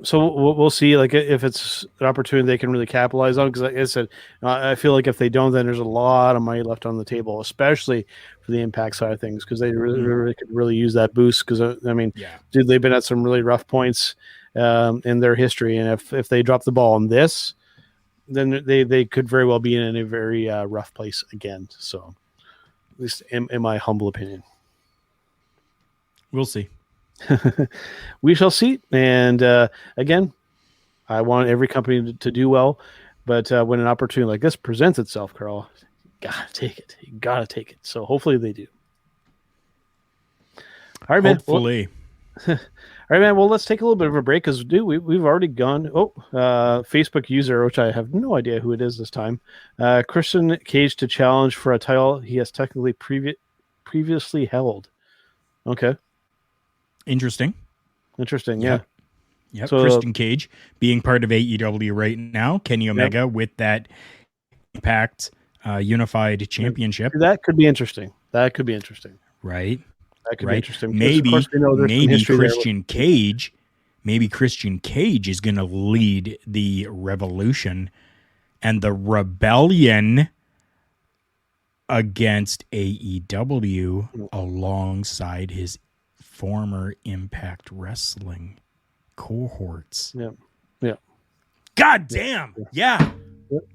So we'll see. Like, if it's an opportunity they can really capitalize on, because like I said, I feel like if they don't, then there's a lot of money left on the table, especially for the Impact side of things, because they really could really use that boost. Because I mean, dude, they've been at some really rough points in their history, and if they drop the ball on this, then they could very well be in a very rough place again. So, at least in my humble opinion, we'll see. We shall see. And again, I want every company to do well, but when an opportunity like this presents itself, Karl, you gotta take it. You gotta take it. So hopefully they do. All right, man. Hopefully. All right, man. Well, let's take a little bit of a break, because we've already gone. Facebook user, which I have no idea who it is this time. Christian Cage to challenge for a title he has technically previously held. Okay. Interesting. Yeah. Yep. So, Christian Cage being part of AEW right now. Kenny Omega with that Impact Unified Championship. That could be interesting. Right. That could be interesting. Maybe Christian Cage is going to lead the revolution and the rebellion against AEW alongside his former Impact Wrestling cohorts. Yeah. God damn. Yeah.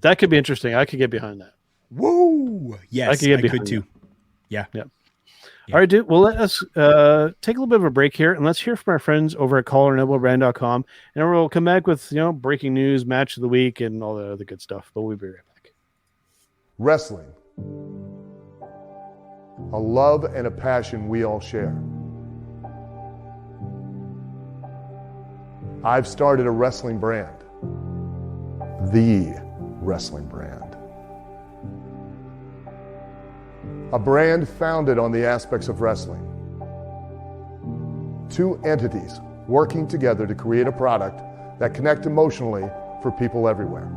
That could be interesting. I could get behind that. Whoa. Yes, I could too. Yeah. All right, dude. Well, let us take a little bit of a break here, and let's hear from our friends over at collarandelbowbrand.com, and then we'll come back with breaking news, match of the week, and all the other good stuff. But we'll be right back. Wrestling. A love and a passion we all share. I've started a wrestling brand. The wrestling brand. A brand founded on the aspects of wrestling. Two entities working together to create a product that connect emotionally for people everywhere.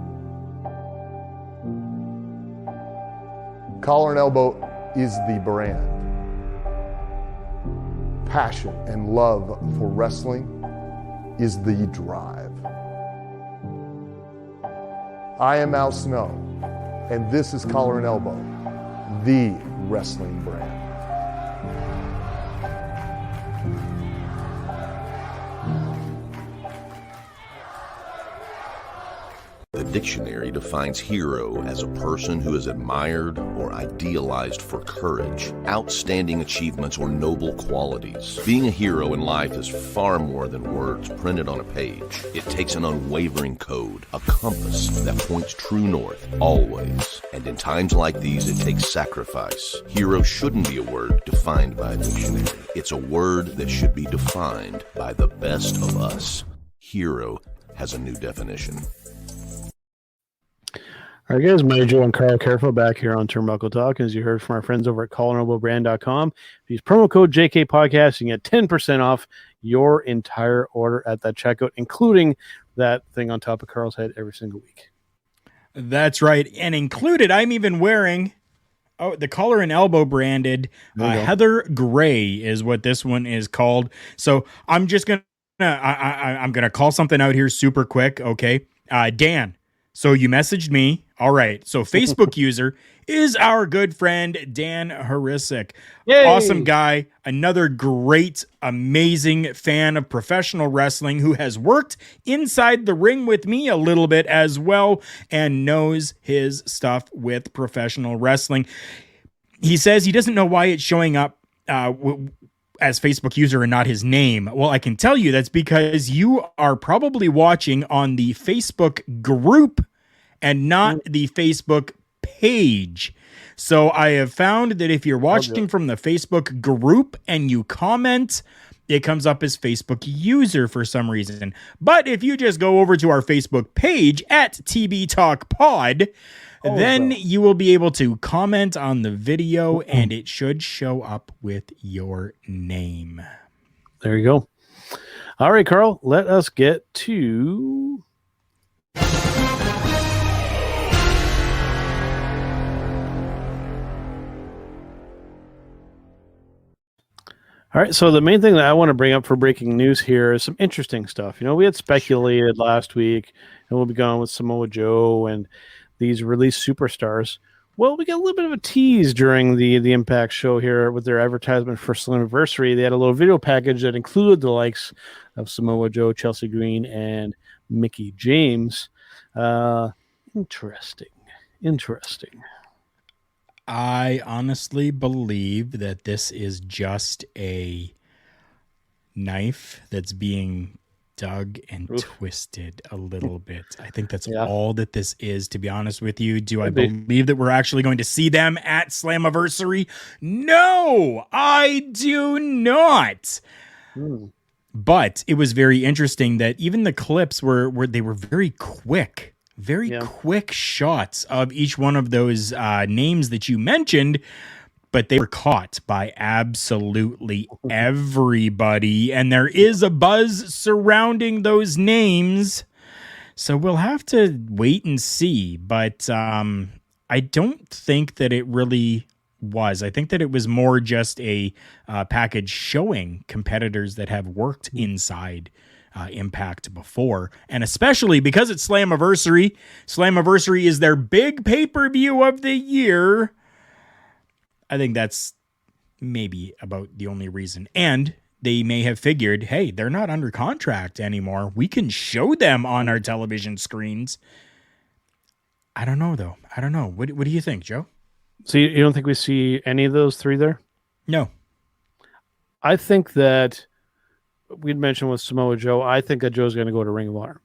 Collar and Elbow is the brand. Passion and love for wrestling is the drive. I am Al Snow, and this is Collar and Elbow, the wrestling brand. The dictionary defines hero as a person who is admired or idealized for courage, outstanding achievements, or noble qualities. Being a hero in life is far more than words printed on a page. It takes an unwavering code, a compass that points true north, always. And in times like these, it takes sacrifice. Hero shouldn't be a word defined by a dictionary. It's a word that should be defined by the best of us. Hero has a new definition. All right, guys, Mike, Joe, and Karl Karufel back here on Turnbuckle Talk. As you heard from our friends over at collarandelbowbrand.com, use promo code JK Podcast and get 10% off your entire order at that checkout, including that thing on top of Karl's head every single week. That's right. And included, I'm even wearing the Collar and Elbow branded Heather Gray is what this one is called. So I'm just going to I'm going to call something out here super quick, okay? Dan, So you messaged me. All right. So Facebook user is our good friend, Dan Harisic. Yay! Awesome guy. Another great, amazing fan of professional wrestling who has worked inside the ring with me a little bit as well and knows his stuff with professional wrestling. He says he doesn't know why it's showing up as Facebook user and not his name. Well, I can tell you that's because you are probably watching on the Facebook group and not the Facebook page. So I have found that if you're watching from the Facebook group and you comment, it comes up as Facebook user for some reason. But if you just go over to our Facebook page at TB Talk Pod, then you will be able to comment on the video and it should show up with your name. There you go. All right, Karl, let us get to... All right, so the main thing that I want to bring up for breaking news here is some interesting stuff. We had speculated last week, and we'll be going with Samoa Joe and these released superstars. Well, we got a little bit of a tease during the Impact show here with their advertisement for Slammiversary. They had a little video package that included the likes of Samoa Joe, Chelsea Green, and Mickie James. Interesting. I honestly believe that this is just a knife that's being dug and twisted a little bit. I think that's all that this is, to be honest with you. Do I believe that we're actually going to see them at Slammiversary? No, I do not. But it was very interesting that even the clips were very quick. Quick shots of each one of those names that you mentioned, but they were caught by absolutely everybody, and there is a buzz surrounding those names, so we'll have to wait and see, but I don't think that it really was. I think that it was more just a package showing competitors that have worked inside Impact before, and especially because it's Slammiversary. Slammiversary is their big pay-per-view of the year. I think that's maybe about the only reason. And they may have figured, hey, they're not under contract anymore. We can show them on our television screens. I don't know, though. I don't know. What do you think, Joe? So you don't think we see any of those three there? No. I think that we'd mentioned with Samoa Joe, I think that Joe's going to go to Ring of Honor.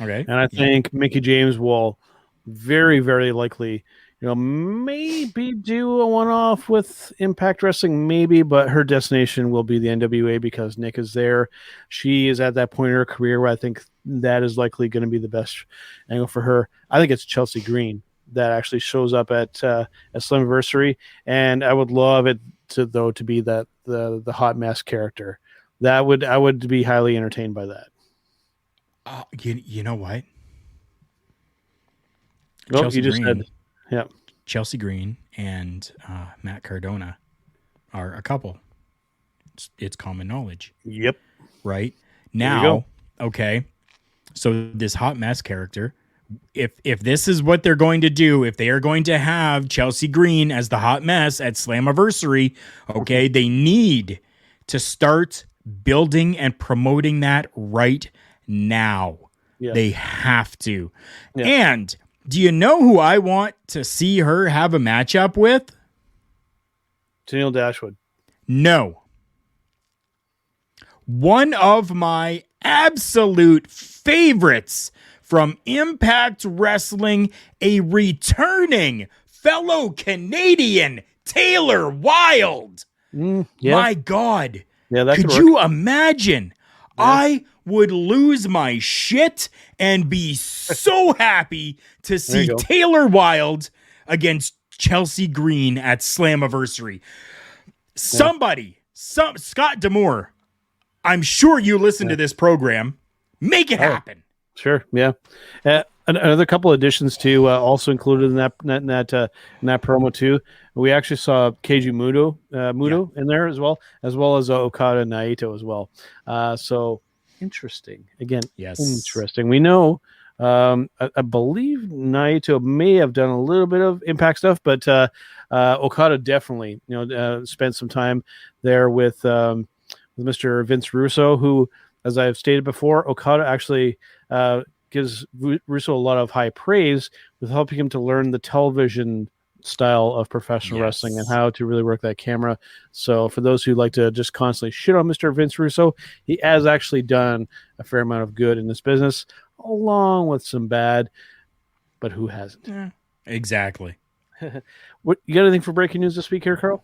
Okay. And I think Mickie James will very, very likely, maybe do a one-off with Impact Wrestling, maybe, but her destination will be the NWA because Nick is there. She is at that point in her career where I think that is likely going to be the best angle for her. I think it's Chelsea Green that actually shows up at Slammiversary, and I would love it to be that the hot mess character. I would be highly entertained by that. You know what? Well, Chelsea Green, said, yeah. Chelsea Green and Matt Cardona are a couple. It's common knowledge. Yep. Right now, okay. So this hot mess character, if this is what they're going to do, if they are going to have Chelsea Green as the hot mess at Slammiversary, okay, they need to start building and promoting that right now. Yeah. They have to. Yeah. And do you know who I want to see her have a matchup with? Tennille Dashwood. No. One of my absolute favorites from Impact Wrestling, a returning fellow Canadian, Taylor Wilde. My God. Yeah, that could you imagine? Yeah. I would lose my shit and be so happy to see Taylor Wilde against Chelsea Green at Slammiversary. Somebody, Scott D'Amour, I'm sure you listen to this program. Make it happen. Sure, yeah. Another couple additions too, also included in that promo too. We actually saw Keiji Muto in there as well as Okada Naito as well. So interesting. Again, yes, interesting. We know I believe Naito may have done a little bit of Impact stuff, but Okada definitely, spent some time there with Mr. Vince Russo, who, as I've stated before, Okada actually gives Russo a lot of high praise with helping him to learn the television style of professional wrestling and how to really work that camera. So for those who like to just constantly shit on Mr. Vince Russo, he has actually done a fair amount of good in this business, along with some bad, but who hasn't? Yeah, exactly. What, you got anything for breaking news this week here, Karl?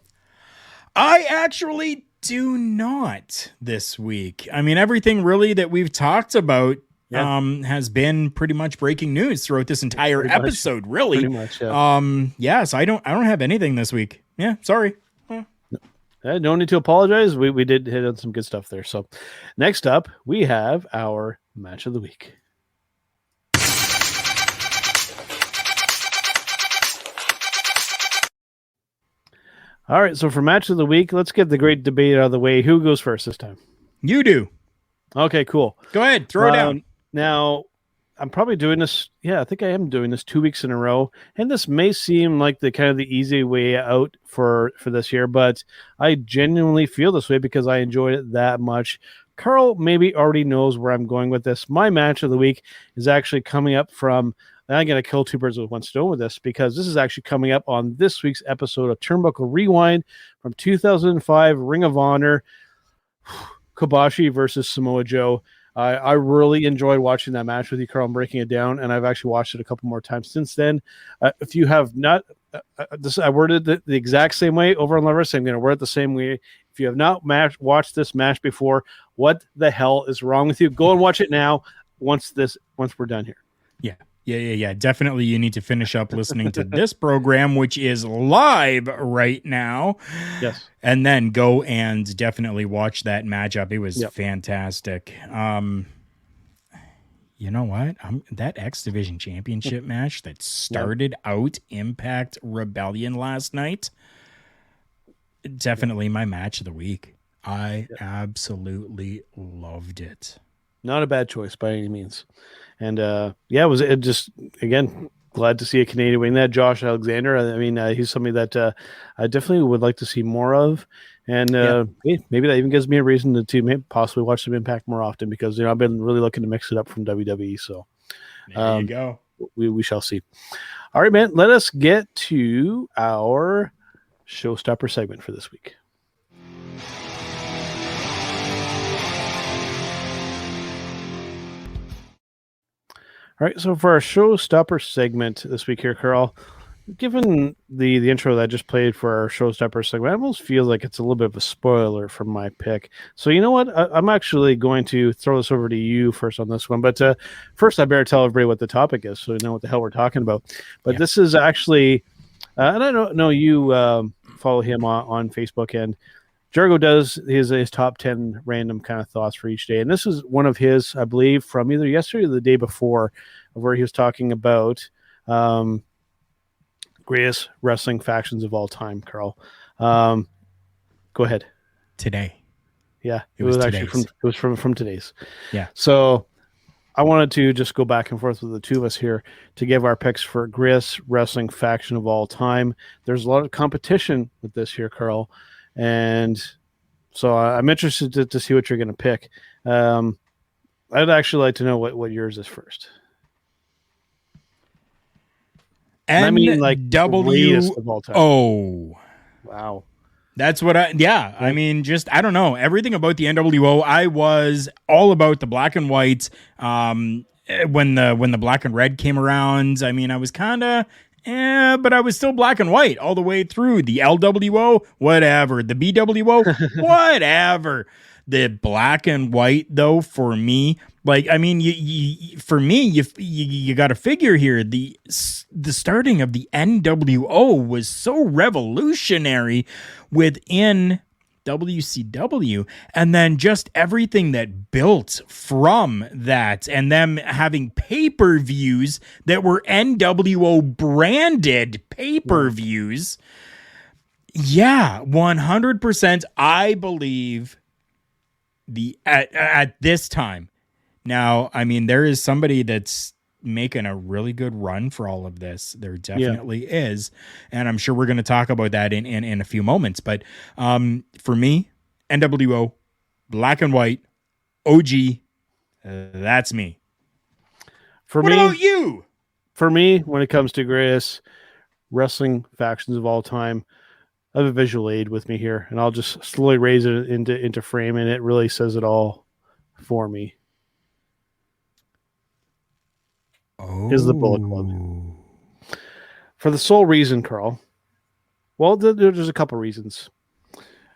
I actually do not this week. I mean, everything really that we've talked about has been pretty much breaking news throughout this entire episode, really. Pretty much, yeah. So I don't have anything this week. Yeah, sorry. No need to apologize. We did hit on some good stuff there. So next up, we have our match of the week. All right, so for match of the week, let's get the great debate out of the way. Who goes first this time? You do. Okay, cool. Go ahead, throw it down. Now, I'm probably doing this. Yeah, I think I am doing this 2 weeks in a row, and this may seem like the kind of the easy way out for this year, but I genuinely feel this way because I enjoyed it that much. Karl maybe already knows where I'm going with this. My match of the week is actually coming up from. I'm going to kill two birds with one stone with this because this is actually coming up on this week's episode of Turnbuckle Rewind from 2005 Ring of Honor, Kobashi versus Samoa Joe. I really enjoyed watching that match with you, Karl, and breaking it down, and I've actually watched it a couple more times since then. If you have not, I worded it the exact same way over on Leverage, I'm going to word it the same way. If you have not watched this match before, what the hell is wrong with you? Go and watch it now once we're done here. Yeah. Definitely you need to finish up listening to this program, which is live right now. Yes. And then go and definitely watch that matchup. It was fantastic. You know what? That X Division Championship match that started out Impact Rebellion last night, definitely my match of the week. I absolutely loved it. Not a bad choice by any means. And it just, again, glad to see a Canadian win that. Josh Alexander, I mean, he's somebody that I definitely would like to see more of. And maybe that even gives me a reason to maybe possibly watch some Impact more often because, I've been really looking to mix it up from WWE. So there you go. We shall see. All right, man, let us get to our Showstopper segment for this week. All right, so for our Showstopper segment this week here, Karl, given the intro that I just played for our Showstopper segment, I almost feel like it's a little bit of a spoiler from my pick. So you know what? I'm actually going to throw this over to you first on this one. But first, I better tell everybody what the topic is so they know what the hell we're talking about. But this is actually, and I don't know you follow him on Facebook, and Jargo does his top 10 random kind of thoughts for each day. And this is one of his, I believe, from either yesterday or the day before, where he was talking about greatest wrestling factions of all time, Karl. Go ahead. Today. Yeah, it was actually from today's. Yeah. So I wanted to just go back and forth with the two of us here to give our picks for greatest wrestling faction of all time. There's a lot of competition with this here, Karl. And so I'm interested to see what you're going to pick. I'd actually like to know what yours is first. And I mean, like greatest of all time. Oh, wow. That's what I mean, just, I don't know. Everything about the NWO, I was all about the black and white. When the black and red came around, I mean, I was kind of, but I was still black and white all the way through. The LWO, whatever. The BWO, whatever. The black and white, though, for me, like, I mean, you got to figure here, the starting of the NWO was so revolutionary within WCW, and then just everything that built from that, and them having pay-per-views that were NWO branded pay-per-views. Yeah, 100%. I believe at this time. Now, I mean, there is somebody that's making a really good run for all of this. There definitely is. And I'm sure we're going to talk about that in a few moments. But for me, NWO, black and white, OG, that's me. For what me, about you? For me, when it comes to greatest wrestling factions of all time, I have a visual aid with me here, and I'll just slowly raise it into frame, and it really says it all for me. Is the Bullet Club. For the sole reason, Karl, well, there's a couple reasons.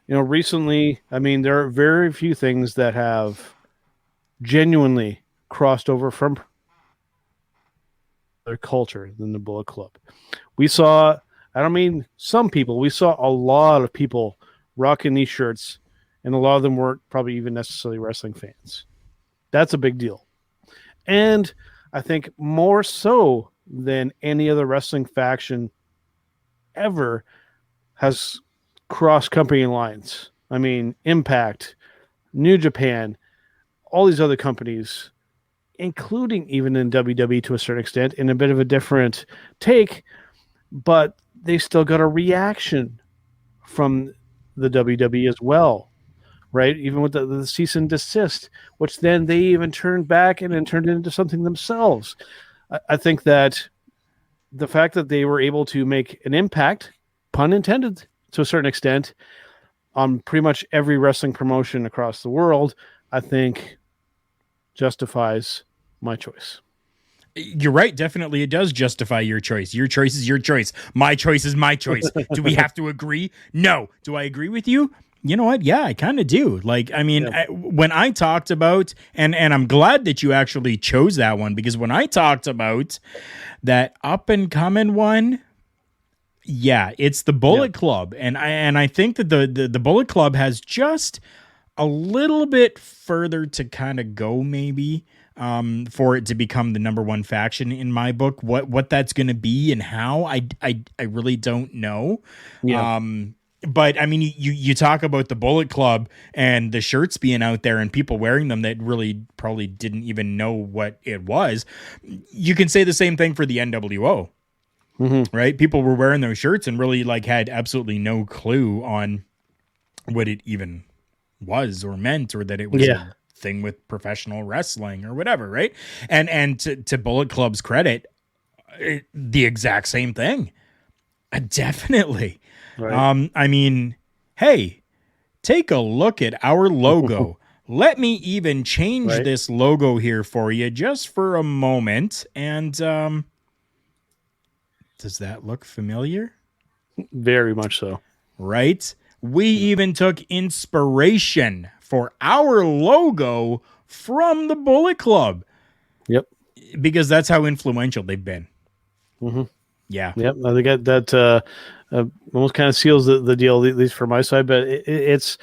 Recently, I mean, there are very few things that have genuinely crossed over from their culture than the Bullet Club. We saw, I don't mean some people, we saw a lot of people rocking these shirts, and a lot of them weren't probably even necessarily wrestling fans. That's a big deal. And I think more so than any other wrestling faction ever has crossed company lines. I mean, Impact, New Japan, all these other companies, including even in WWE to a certain extent, in a bit of a different take, but they still got a reaction from the WWE as well, right? Even with the cease and desist, which then they even turned back and then turned it into something themselves. I think that the fact that they were able to make an impact, pun intended, to a certain extent, on pretty much every wrestling promotion across the world, I think justifies my choice. You're right. Definitely, it does justify your choice. Your choice is your choice. My choice is my choice. Do we have to agree? No. Do I agree with you? You know what? Yeah, I kind of do. Like, I mean, when I talked about, and I'm glad that you actually chose that one, because when I talked about that up and coming one, yeah, it's the Bullet Club. And I think that the Bullet Club has just a little bit further to kind of go, maybe, for it to become the number one faction in my book. What that's going to be and how, I really don't know. Yeah. But I mean, you talk about the Bullet Club and the shirts being out there and people wearing them that really probably didn't even know what it was. You can say the same thing for the NWO, right? People were wearing those shirts and really like had absolutely no clue on what it even was or meant, or that it was a thing with professional wrestling or whatever, right? And to Bullet Club's credit, the exact same thing. Definitely. Right. I mean, hey, take a look at our logo. Let me even change this logo here for you just for a moment. And does that look familiar? Very much so. Right? We even took inspiration for our logo from the Bullet Club. Yep. Because that's how influential they've been. Mm-hmm. Yeah. Yep. I think that almost kind of seals the deal, at least for my side. But it's,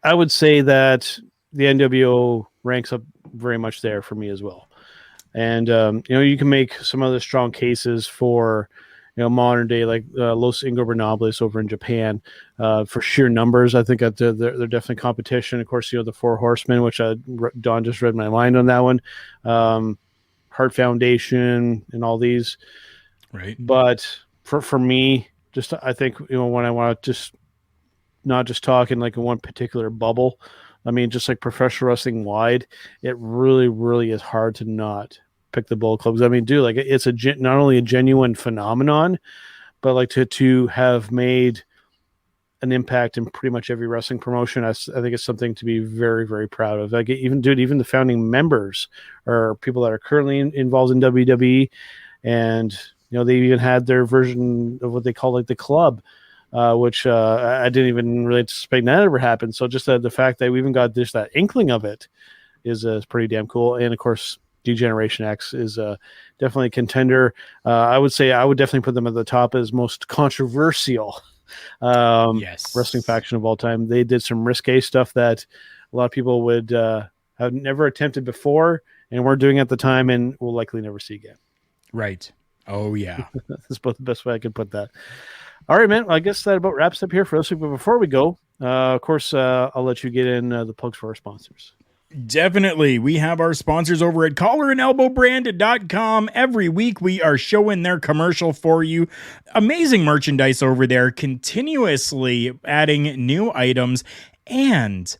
I would say that the NWO ranks up very much there for me as well. And, you can make some other strong cases for, modern day, like Los Ingobernables over in Japan, for sheer numbers. I think that they're definitely competition. Of course, the Four Horsemen, which Don just read my mind on that one. Heart Foundation and all these. Right. But for me, just I think, when I want to just not just talk in like one particular bubble, I mean, just like professional wrestling wide, it really, really is hard to not pick the Bullet Clubs. I mean, dude, like it's not only a genuine phenomenon, but like to have made an impact in pretty much every wrestling promotion. I think it's something to be very, very proud of. Like even the founding members are people that are currently involved in WWE, and they even had their version of what they call like the club, which I didn't even really anticipate that ever happened. So just the fact that we even got that inkling of it is pretty damn cool. And of course, Degeneration X is definitely a contender. I would say I would definitely put them at the top as most controversial wrestling faction of all time. They did some risque stuff that a lot of people would have never attempted before and weren't doing at the time and will likely never see again. Right. Oh, yeah. That's both the best way I could put that. All right, man. Well, I guess that about wraps up here for us. But before we go, of course, I'll let you get in the plugs for our sponsors. Definitely. We have our sponsors over at collarandelbowbrand.com. Every week we are showing their commercial for you. Amazing merchandise over there, continuously adding new items and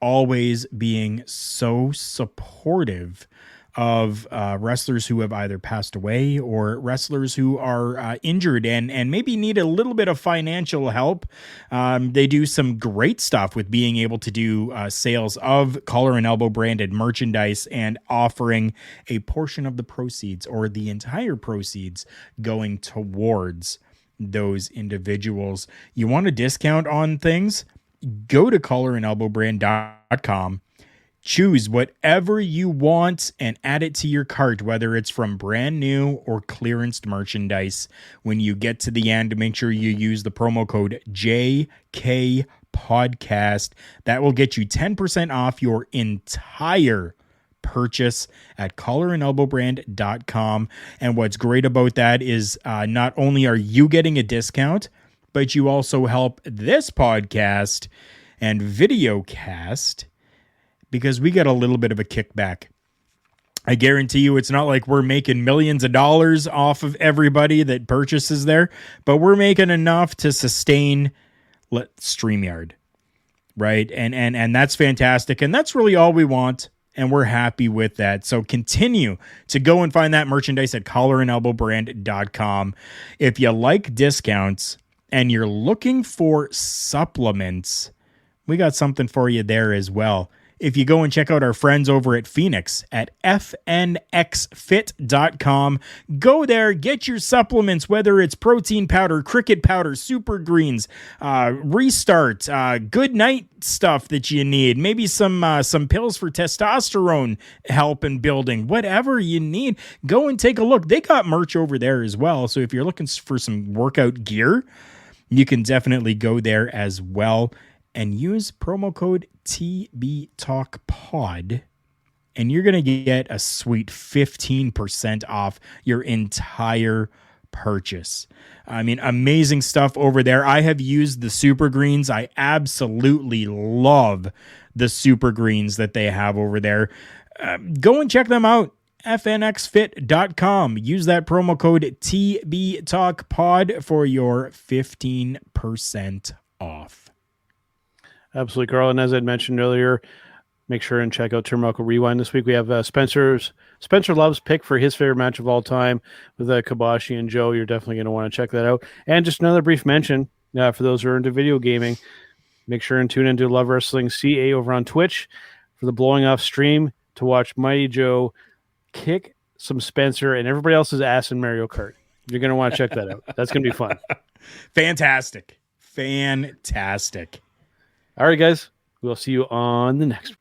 always being so supportive of wrestlers who have either passed away or wrestlers who are injured and maybe need a little bit of financial help. They do some great stuff with being able to do sales of Collar and Elbow branded merchandise and offering a portion of the proceeds or the entire proceeds going towards those individuals. You want a discount on things? Go to collarandelbowbrand.com. Choose whatever you want and add it to your cart, whether it's from brand new or clearance merchandise. When you get to the end, make sure you use the promo code JKPodcast. That will get you 10% off your entire purchase at collarandelbowbrand.com. And what's great about that is not only are you getting a discount, but you also help this podcast and videocast because we get a little bit of a kickback. I guarantee you it's not like we're making millions of dollars off of everybody that purchases there, but we're making enough to sustain StreamYard, right? And that's fantastic. And that's really all we want. And we're happy with that. So continue to go and find that merchandise at collarandelbowbrand.com. If you like discounts and you're looking for supplements, we got something for you there as well. If you go and check out our friends over at Phoenix at fnxfit.com, go there, get your supplements, whether it's protein powder, cricket powder, super greens, restart, good night stuff that you need, maybe some pills for testosterone help in building, whatever you need, go and take a look. They got merch over there as well. So if you're looking for some workout gear, you can definitely go there as well. And use promo code TBTalkPod, and you're going to get a sweet 15% off your entire purchase. I mean, amazing stuff over there. I have used the super greens. I absolutely love the super greens that they have over there. Go and check them out. fnxfit.com. Use that promo code TBTalkPod for your 15% off. Absolutely, Karl. And as I'd mentioned earlier, make sure and check out Turnbuckle Rewind this week. We have Spencer Love's pick for his favorite match of all time with Kabashi and Joe. You're definitely going to want to check that out. And just another brief mention for those who are into video gaming, make sure and tune into Love Wrestling CA over on Twitch for the Blowing Off stream to watch Mighty Joe kick some Spencer and everybody else's ass in Mario Kart. You're going to want to check that out. That's going to be fun. Fantastic. All right, guys. We'll see you on the next one.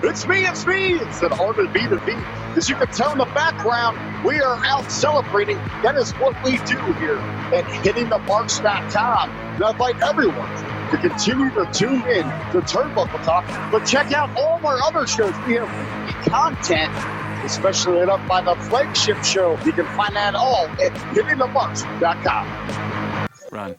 It's me. It's an Armin B2B. As you can tell in the background, we are out celebrating. That is what we do here at hittingthemarks.com. And I invite everyone to continue to tune in to Turnbuckle Talk, but check out all of our other shows. We have weekly content, especially lit up by the flagship show. You can find that all at hittingthemarks.com. Run.